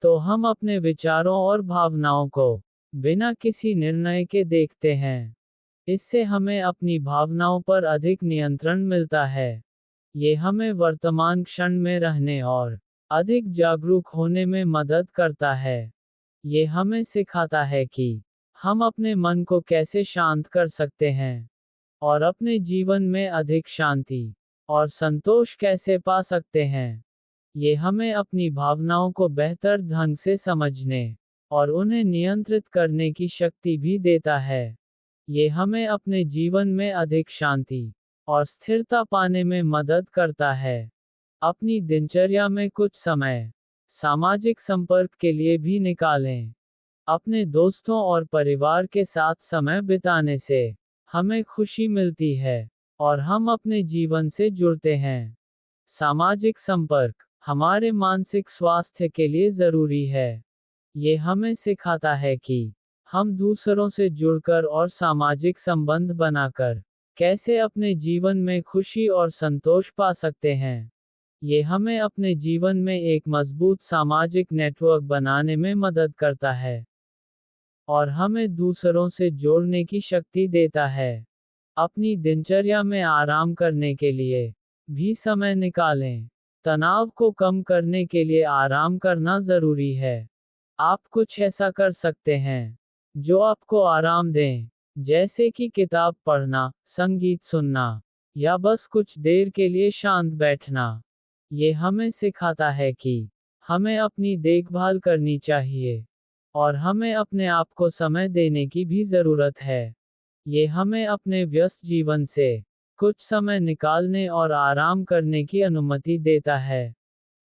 तो हम अपने विचारों और भावनाओं को बिना किसी निर्णय के देखते हैं। इससे हमें अपनी भावनाओं पर अधिक नियंत्रण मिलता है। ये हमें वर्तमान क्षण में रहने और अधिक जागरूक होने में मदद करता है। ये हमें सिखाता है कि हम अपने मन को कैसे शांत कर सकते हैं और अपने जीवन में अधिक शांति और संतोष कैसे पा सकते हैं। ये हमें अपनी भावनाओं को बेहतर ढंग से समझने और उन्हें नियंत्रित करने की शक्ति भी देता है। ये हमें अपने जीवन में अधिक शांति और स्थिरता पाने में मदद करता है। अपनी दिनचर्या में कुछ समय सामाजिक संपर्क के लिए भी निकालें। अपने दोस्तों और परिवार के साथ समय बिताने से हमें खुशी मिलती है और हम अपने जीवन से जुड़ते हैं। सामाजिक संपर्क हमारे मानसिक स्वास्थ्य के लिए ज़रूरी है। ये हमें सिखाता है कि हम दूसरों से जुड़कर और सामाजिक संबंध बनाकर कैसे अपने जीवन में खुशी और संतोष पा सकते हैं। ये हमें अपने जीवन में एक मजबूत सामाजिक नेटवर्क बनाने में मदद करता है और हमें दूसरों से जोड़ने की शक्ति देता है। अपनी दिनचर्या में आराम करने के लिए भी समय निकालें। तनाव को कम करने के लिए आराम करना ज़रूरी है। आप कुछ ऐसा कर सकते हैं जो आपको आराम दें, जैसे कि किताब पढ़ना, संगीत सुनना या बस कुछ देर के लिए शांत बैठना। ये हमें सिखाता है कि हमें अपनी देखभाल करनी चाहिए और हमें अपने आप को समय देने की भी ज़रूरत है। ये हमें अपने व्यस्त जीवन से कुछ समय निकालने और आराम करने की अनुमति देता है,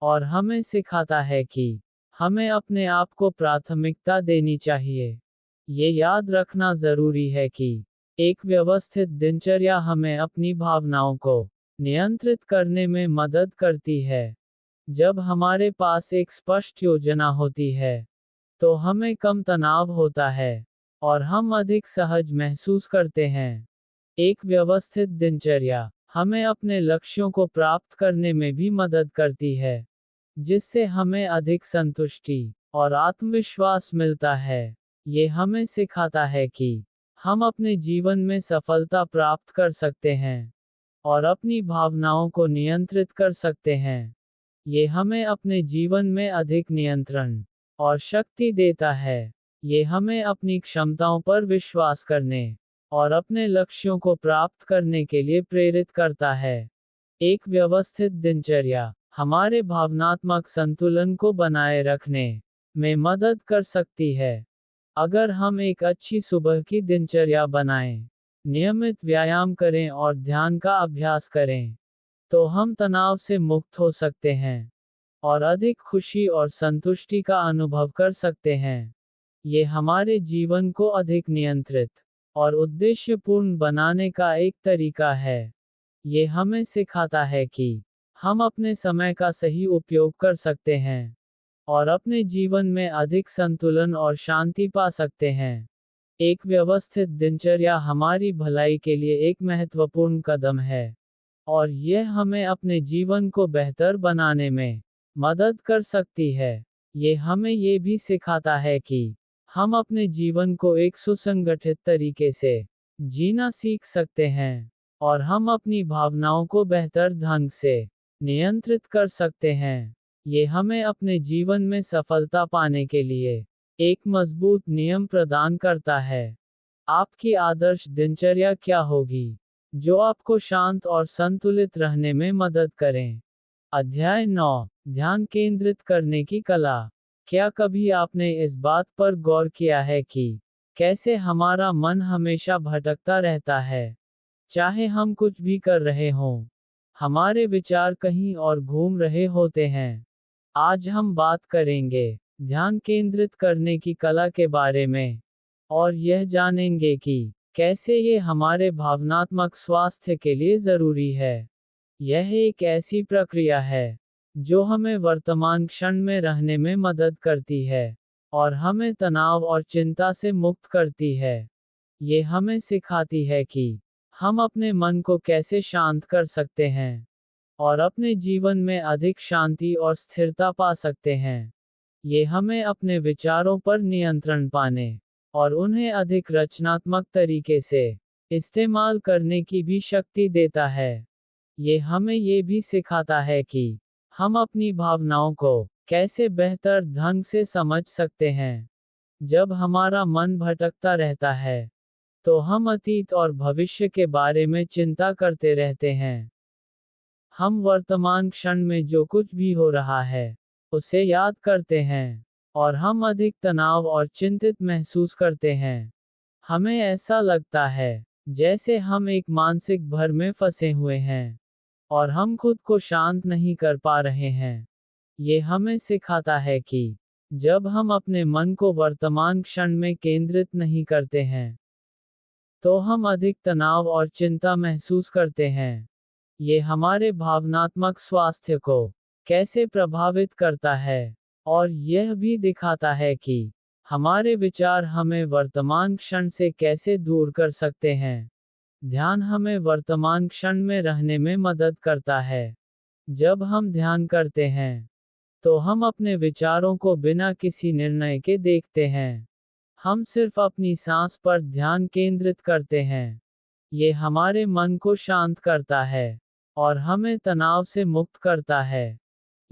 और हमें सिखाता है कि हमें अपने आप को प्राथमिकता देनी चाहिए। ये याद रखना जरूरी है कि एक व्यवस्थित दिनचर्या हमें अपनी भावनाओं को नियंत्रित करने में मदद करती है। जब हमारे पास एक स्पष्ट योजना होती है, तो हमें कम तनाव होता है और हम अधिक सहज महसूस करते हैं। एक व्यवस्थित दिनचर्या हमें अपने लक्ष्यों को प्राप्त करने में भी मदद करती है, जिससे हमें अधिक संतुष्टि और आत्मविश्वास मिलता है। ये हमें सिखाता है कि हम अपने जीवन में सफलता प्राप्त कर सकते हैं और अपनी भावनाओं को नियंत्रित कर सकते हैं। ये हमें अपने जीवन में अधिक नियंत्रण और शक्ति देता है। ये हमें अपनी क्षमताओं पर विश्वास करने और अपने लक्ष्यों को प्राप्त करने के लिए प्रेरित करता है। एक व्यवस्थित दिनचर्या हमारे भावनात्मक संतुलन को बनाए रखने में मदद कर सकती है। अगर हम एक अच्छी सुबह की दिनचर्या बनाएं, नियमित व्यायाम करें और ध्यान का अभ्यास करें, तो हम तनाव से मुक्त हो सकते हैं और अधिक खुशी और संतुष्टि का अनुभव कर सकते हैं। ये हमारे जीवन को अधिक नियंत्रित और उद्देश्यपूर्ण बनाने का एक तरीका है। ये हमें सिखाता है कि हम अपने समय का सही उपयोग कर सकते हैं और अपने जीवन में अधिक संतुलन और शांति पा सकते हैं। एक व्यवस्थित दिनचर्या हमारी भलाई के लिए एक महत्वपूर्ण कदम है, और यह हमें अपने जीवन को बेहतर बनाने में मदद कर सकती है। ये हमें ये भी सिखाता है कि हम अपने जीवन को एक सुसंगठित तरीके से जीना सीख सकते हैं, और हम अपनी भावनाओं को बेहतर ढंग से नियंत्रित कर सकते हैं। ये हमें अपने जीवन में सफलता पाने के लिए एक मजबूत नियम प्रदान करता है। आपकी आदर्श दिनचर्या क्या होगी, जो आपको शांत और संतुलित रहने में मदद करें? अध्याय 9, ध्यान केंद्रित करने की कला। क्या कभी आपने इस बात पर गौर किया है कि कैसे हमारा मन हमेशा भटकता रहता है? चाहे हम कुछ भी कर रहे हों, हमारे विचार कहीं और घूम रहे होते हैं। आज हम बात करेंगे ध्यान केंद्रित करने की कला के बारे में, और यह जानेंगे कि कैसे ये हमारे भावनात्मक स्वास्थ्य के लिए ज़रूरी है। यह एक ऐसी प्रक्रिया है जो हमें वर्तमान क्षण में रहने में मदद करती है और हमें तनाव और चिंता से मुक्त करती है। ये हमें सिखाती है कि हम अपने मन को कैसे शांत कर सकते हैं और अपने जीवन में अधिक शांति और स्थिरता पा सकते हैं। ये हमें अपने विचारों पर नियंत्रण पाने और उन्हें अधिक रचनात्मक तरीके से इस्तेमाल करने की भी शक्ति देता है। ये हमें ये भी सिखाता है कि हम अपनी भावनाओं को कैसे बेहतर ढंग से समझ सकते हैं। जब हमारा मन भटकता रहता है, तो हम अतीत और भविष्य के बारे में चिंता करते रहते हैं। हम वर्तमान क्षण में जो कुछ भी हो रहा है, उसे याद करते हैं, और हम अधिक तनाव और चिंतित महसूस करते हैं। हमें ऐसा लगता है जैसे हम एक मानसिक भर में फंसे हुए हैं, और हम खुद को शांत नहीं कर पा रहे हैं। ये हमें सिखाता है कि जब हम अपने मन को वर्तमान क्षण में केंद्रित नहीं करते हैं, तो हम अधिक तनाव और चिंता महसूस करते हैं। ये हमारे भावनात्मक स्वास्थ्य को कैसे प्रभावित करता है, और यह भी दिखाता है कि हमारे विचार हमें वर्तमान क्षण से कैसे दूर कर सकते हैं। ध्यान हमें वर्तमान क्षण में रहने में मदद करता है। जब हम ध्यान करते हैं, तो हम अपने विचारों को बिना किसी निर्णय के देखते हैं। हम सिर्फ अपनी सांस पर ध्यान केंद्रित करते हैं। ये हमारे मन को शांत करता है और हमें तनाव से मुक्त करता है।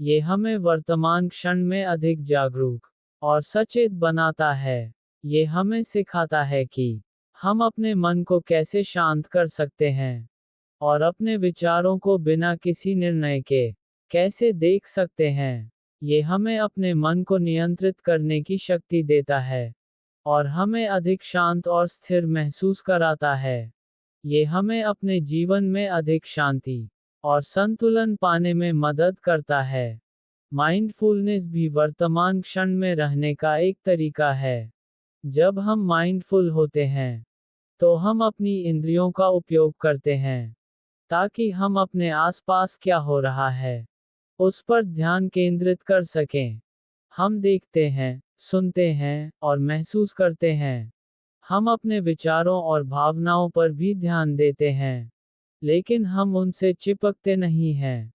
ये हमें वर्तमान क्षण में अधिक जागरूक और सचेत बनाता है। ये हमें सिखाता है कि हम अपने मन को कैसे शांत कर सकते हैं और अपने विचारों को बिना किसी निर्णय के कैसे देख सकते हैं। ये हमें अपने मन को नियंत्रित करने की शक्ति देता है और हमें अधिक शांत और स्थिर महसूस कराता है। ये हमें अपने जीवन में अधिक शांति और संतुलन पाने में मदद करता है। माइंडफुलनेस भी वर्तमान क्षण में रहने का एक तरीका है। जब हम माइंडफुल होते हैं, तो हम अपनी इंद्रियों का उपयोग करते हैं, ताकि हम अपने आसपास क्या हो रहा है, उस पर ध्यान केंद्रित कर सकें। हम देखते हैं, सुनते हैं, और महसूस करते हैं। हम अपने विचारों और भावनाओं पर भी ध्यान देते हैं, लेकिन हम उनसे चिपकते नहीं हैं।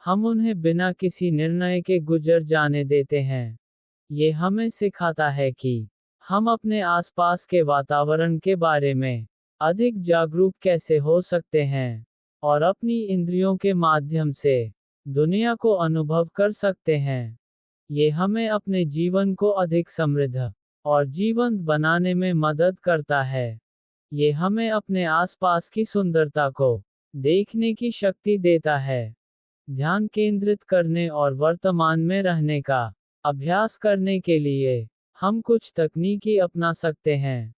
हम उन्हें बिना किसी निर्णय के गुजर जाने देते हैं। ये हमें सिखाता है कि हम अपने आसपास के वातावरण के बारे में अधिक जागरूक कैसे हो सकते हैं, और अपनी इंद्रियों के माध्यम से दुनिया को अनुभव कर सकते हैं। ये हमें अपने जीवन को अधिक समृद्ध और जीवंत बनाने में मदद करता है। ये हमें अपने आसपास की सुंदरता को देखने की शक्ति देता है। ध्यान केंद्रित करने और वर्तमान में रहने का अभ्यास करने के लिए हम कुछ तकनीकी अपना सकते हैं।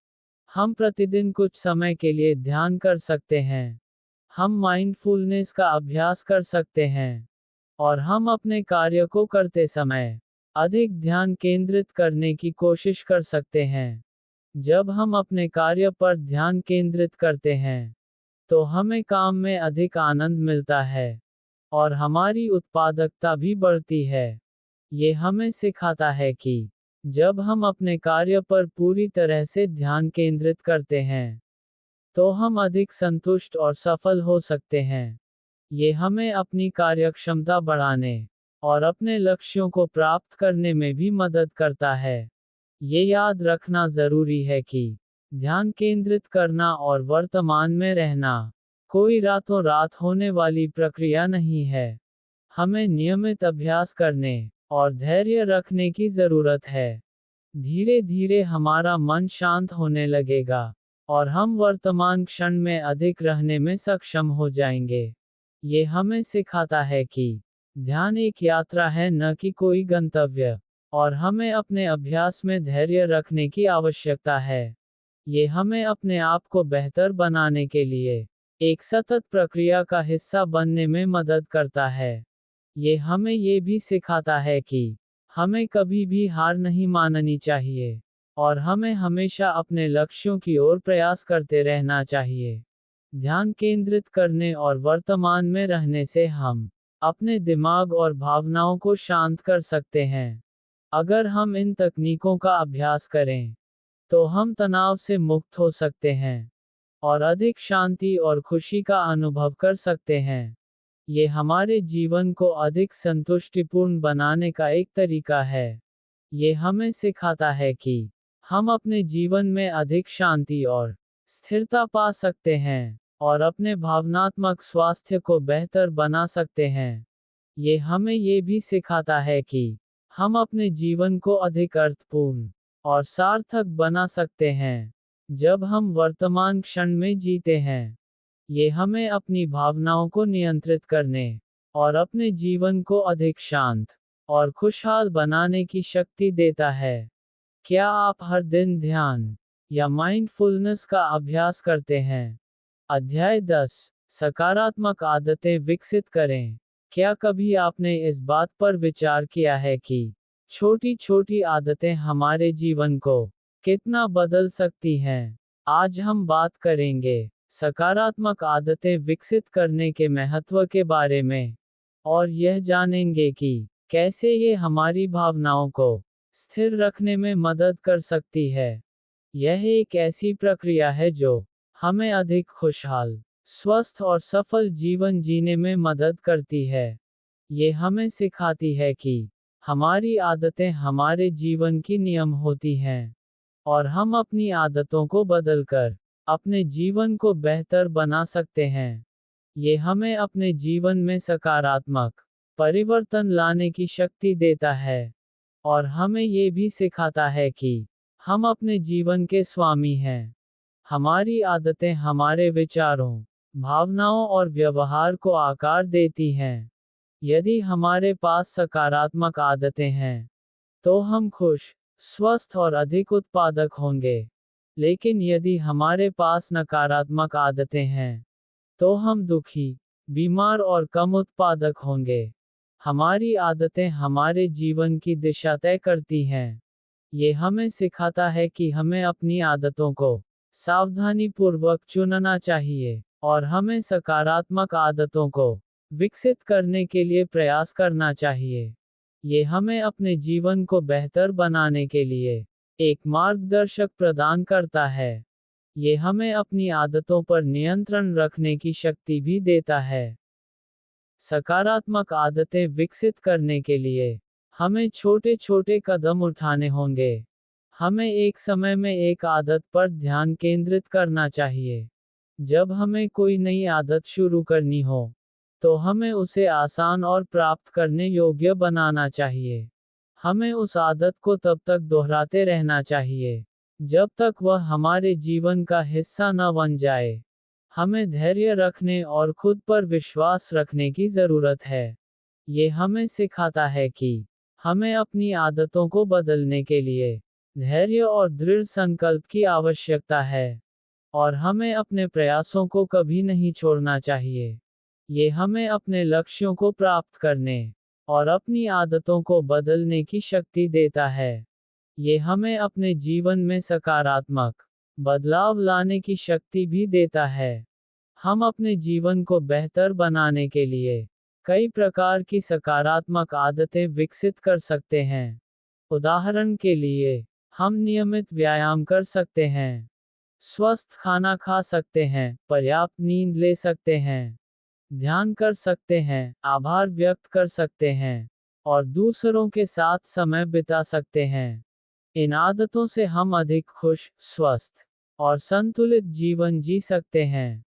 हम प्रतिदिन कुछ समय के लिए ध्यान कर सकते हैं। हम माइंडफुलनेस का अभ्यास कर सकते हैं, और हम अपने कार्य को करते समय अधिक ध्यान केंद्रित करने की कोशिश कर सकते हैं। जब हम अपने कार्य पर ध्यान केंद्रित करते हैं, तो हमें काम में अधिक आनंद मिलता है, और हमारी उत्पादकता भी बढ़ती है। ये हमें सिखाता है कि जब हम अपने कार्य पर पूरी तरह से ध्यान केंद्रित करते हैं, तो हम अधिक संतुष्ट और सफल हो सकते हैं। ये हमें अपनी कार्यक्षमता बढ़ाने और अपने लक्ष्यों को प्राप्त करने में भी मदद करता है। ये याद रखना जरूरी है कि ध्यान केंद्रित करना और वर्तमान में रहना कोई रातों रात होने वाली प्रक्रिया नहीं है। हमें नियमित अभ्यास करने और धैर्य रखने की जरूरत है। धीरे धीरे हमारा मन शांत होने लगेगा, और हम वर्तमान क्षण में अधिक रहने में सक्षम हो जाएंगे। ये हमें सिखाता है कि ध्यान एक यात्रा है, न कि कोई गंतव्य, और हमें अपने अभ्यास में धैर्य रखने की आवश्यकता है। ये हमें अपने आप को बेहतर बनाने के लिए एक सतत प्रक्रिया का हिस्सा बनने में मदद करता है। ये हमें ये भी सिखाता है कि हमें कभी भी हार नहीं माननी चाहिए, और हमें हमेशा अपने लक्ष्यों की ओर प्रयास करते रहना चाहिए। ध्यान केंद्रित करने और वर्तमान में रहने से हम अपने दिमाग और भावनाओं को शांत कर सकते हैं। अगर हम इन तकनीकों का अभ्यास करें, तो हम तनाव से मुक्त हो सकते हैं, और अधिक शांति और खुशी का अनुभव कर सकते हैं। ये हमारे जीवन को अधिक संतुष्टिपूर्ण बनाने का एक तरीका है। ये हमें सिखाता है कि हम अपने जीवन में अधिक शांति और स्थिरता पा सकते हैं, और अपने भावनात्मक स्वास्थ्य को बेहतर बना सकते हैं। ये हमें ये भी सिखाता है कि हम अपने जीवन को अधिक अर्थपूर्ण और सार्थक बना सकते हैं, जब हम वर्तमान क्षण में जीते हैं। ये हमें अपनी भावनाओं को नियंत्रित करने और अपने जीवन को अधिक शांत और खुशहाल बनाने की शक्ति देता है। क्या आप हर दिन ध्यान या माइंडफुलनेस का अभ्यास करते हैं? अध्याय 10, सकारात्मक आदतें विकसित करें। क्या कभी आपने इस बात पर विचार किया है कि छोटी छोटी आदतें हमारे जीवन को कितना बदल सकती हैं? आज हम बात करेंगे सकारात्मक आदतें विकसित करने के महत्व के बारे में, और यह जानेंगे कि कैसे ये हमारी भावनाओं को स्थिर रखने में मदद कर सकती है। यह एक ऐसी प्रक्रिया है जो हमें अधिक खुशहाल, स्वस्थ और सफल जीवन जीने में मदद करती है। ये हमें सिखाती है कि हमारी आदतें हमारे जीवन की नियम होती हैं, और हम अपनी आदतों को बदलकर अपने जीवन को बेहतर बना सकते हैं। ये हमें अपने जीवन में सकारात्मक परिवर्तन लाने की शक्ति देता है, और हमें ये भी सिखाता है कि हम अपने जीवन के स्वामी हैं। हमारी आदतें हमारे विचारों, भावनाओं और व्यवहार को आकार देती हैं। यदि हमारे पास सकारात्मक आदतें हैं, तो हम खुश, स्वस्थ और अधिक उत्पादक होंगे। लेकिन यदि हमारे पास नकारात्मक आदतें हैं, तो हम दुखी, बीमार और कम उत्पादक होंगे। हमारी आदतें हमारे जीवन की दिशा तय करती हैं। ये हमें सिखाता है कि हमें अपनी आदतों को सावधानीपूर्वक चुनना चाहिए, और हमें सकारात्मक आदतों को विकसित करने के लिए प्रयास करना चाहिए। ये हमें अपने जीवन को बेहतर बनाने के लिए एक मार्गदर्शक प्रदान करता है। ये हमें अपनी आदतों पर नियंत्रण रखने की शक्ति भी देता है। सकारात्मक आदतें विकसित करने के लिए हमें छोटे छोटे कदम उठाने होंगे। हमें एक समय में एक आदत पर ध्यान केंद्रित करना चाहिए। जब हमें कोई नई आदत शुरू करनी हो, तो हमें उसे आसान और प्राप्त करने योग्य बनाना चाहिए। हमें उस आदत को तब तक दोहराते रहना चाहिए, जब तक वह हमारे जीवन का हिस्सा न बन जाए। हमें धैर्य रखने और खुद पर विश्वास रखने की ज़रूरत है। ये हमें सिखाता है कि हमें अपनी आदतों को बदलने के लिए धैर्य और दृढ़ संकल्प की आवश्यकता है, और हमें अपने प्रयासों को कभी नहीं छोड़ना चाहिए। ये हमें अपने लक्ष्यों को प्राप्त करने और अपनी आदतों को बदलने की शक्ति देता है। ये हमें अपने जीवन में सकारात्मक बदलाव लाने की शक्ति भी देता है। हम अपने जीवन को बेहतर बनाने के लिए कई प्रकार की सकारात्मक आदतें विकसित कर सकते हैं। उदाहरण के लिए, हम नियमित व्यायाम कर सकते हैं, स्वस्थ खाना खा सकते हैं, पर्याप्त नींद ले सकते हैं, ध्यान कर सकते हैं, आभार व्यक्त कर सकते हैं, और दूसरों के साथ समय बिता सकते हैं। इन आदतों से हम अधिक खुश, स्वस्थ और संतुलित जीवन जी सकते हैं।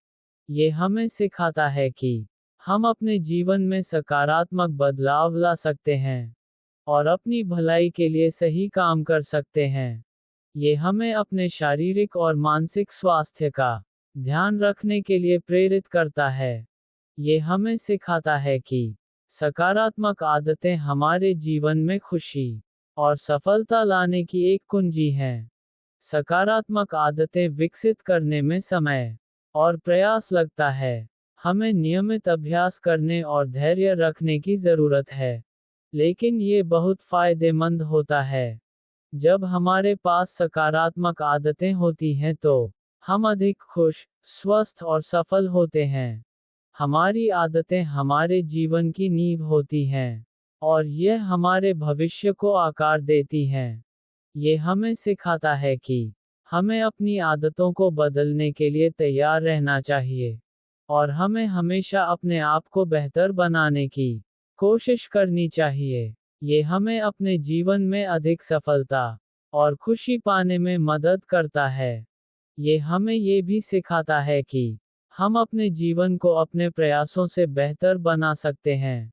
ये हमें सिखाता है कि हम अपने जीवन में सकारात्मक बदलाव ला सकते हैं और अपनी भलाई के लिए सही काम कर सकते हैं। ये हमें अपने शारीरिक और मानसिक स्वास्थ्य का ध्यान रखने के लिए प्रेरित करता है। ये हमें सिखाता है कि सकारात्मक आदतें हमारे जीवन में खुशी और सफलता लाने की एक कुंजी हैं। सकारात्मक आदतें विकसित करने में समय और प्रयास लगता है। हमें नियमित अभ्यास करने और धैर्य रखने की ज़रूरत है, लेकिन ये बहुत फायदेमंद होता है। जब हमारे पास सकारात्मक आदतें होती हैं तो हम अधिक खुश, स्वस्थ और सफल होते हैं। हमारी आदतें हमारे जीवन की नींव होती हैं, और यह हमारे भविष्य को आकार देती हैं। ये हमें सिखाता है कि हमें अपनी आदतों को बदलने के लिए तैयार रहना चाहिए, और हमें हमेशा अपने आप को बेहतर बनाने की कोशिश करनी चाहिए। ये हमें अपने जीवन में अधिक सफलता और खुशी पाने में मदद करता है। ये हमें ये भी सिखाता है कि हम अपने जीवन को अपने प्रयासों से बेहतर बना सकते हैं।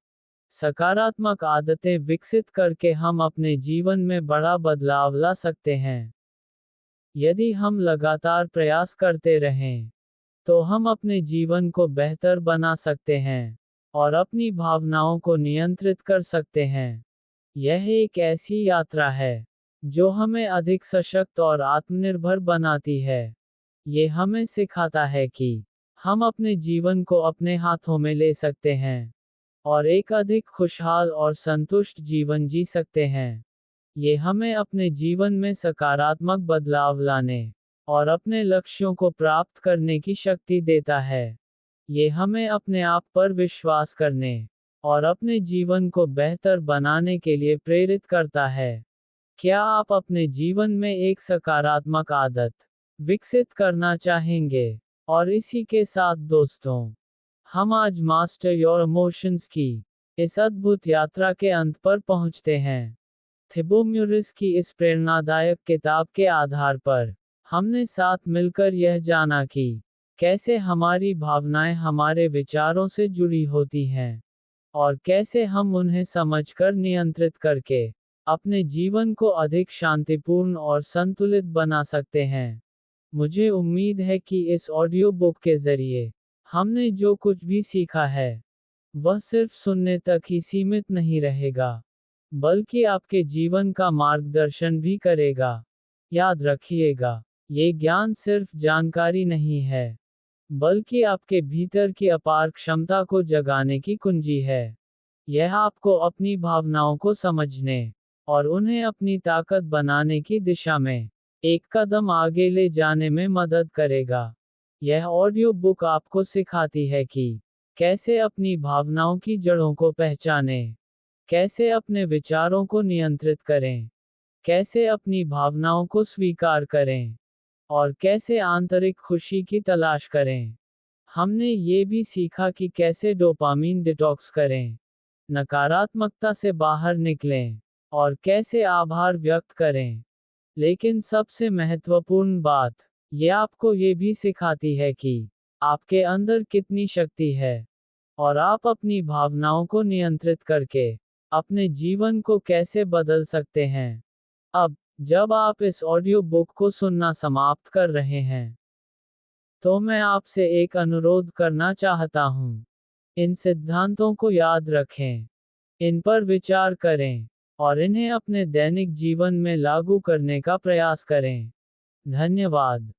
सकारात्मक आदतें विकसित करके हम अपने जीवन में बड़ा बदलाव ला सकते हैं। यदि हम लगातार प्रयास करते रहें, तो हम अपने जीवन को बेहतर बना सकते हैं और अपनी भावनाओं को नियंत्रित कर सकते हैं। यह एक ऐसी यात्रा है जो हमें अधिक सशक्त और आत्मनिर्भर बनाती है। ये हमें सिखाता है कि हम अपने जीवन को अपने हाथों में ले सकते हैं और एक अधिक खुशहाल और संतुष्ट जीवन जी सकते हैं। ये हमें अपने जीवन में सकारात्मक बदलाव लाने और अपने लक्ष्यों को प्राप्त करने की शक्ति देता है। ये हमें अपने आप पर विश्वास करने और अपने जीवन को बेहतर बनाने के लिए प्रेरित करता है। क्या आप अपने जीवन में एक सकारात्मक आदत विकसित करना चाहेंगे? और इसी के साथ दोस्तों, हम आज मास्टर योर इमोशंस की इस अद्भुत यात्रा के अंत पर पहुंचते हैं। थिबो म्यूरिस की इस प्रेरणादायक किताब के आधार पर हमने साथ मिलकर यह जाना कि कैसे हमारी भावनाएं हमारे विचारों से जुड़ी होती हैं, और कैसे हम उन्हें समझकर नियंत्रित करके अपने जीवन को अधिक शांतिपूर्ण और संतुलित बना सकते हैं। मुझे उम्मीद है कि इस ऑडियो बुक के जरिए हमने जो कुछ भी सीखा है, वह सिर्फ सुनने तक ही सीमित नहीं रहेगा, बल्कि आपके जीवन का मार्गदर्शन भी करेगा। याद रखिएगा, ये ज्ञान सिर्फ जानकारी नहीं है, बल्कि आपके भीतर की अपार क्षमता को जगाने की कुंजी है। यह आपको अपनी भावनाओं को समझने और उन्हें अपनी ताकत बनाने की दिशा में एक कदम आगे ले जाने में मदद करेगा। यह ऑडियो बुक आपको सिखाती है कि कैसे अपनी भावनाओं की जड़ों को पहचानें, कैसे अपने विचारों को नियंत्रित करें, कैसे अपनी भावनाओं को स्वीकार करें, और कैसे आंतरिक खुशी की तलाश करें। हमने ये भी सीखा कि कैसे डोपामीन डिटॉक्स करें, नकारात्मकता से बाहर निकलें, और कैसे आभार व्यक्त करें। लेकिन सबसे महत्वपूर्ण बात, यह आपको ये भी सिखाती है कि आपके अंदर कितनी शक्ति है, और आप अपनी भावनाओं को नियंत्रित करके अपने जीवन को कैसे बदल सकते हैं। अब, जब आप इस ऑडियो बुक को सुनना समाप्त कर रहे हैं, तो मैं आपसे एक अनुरोध करना चाहता हूँ। इन सिद्धांतों को याद रखें, इन पर विचार करें, और इन्हें अपने दैनिक जीवन में लागू करने का प्रयास करें। धन्यवाद।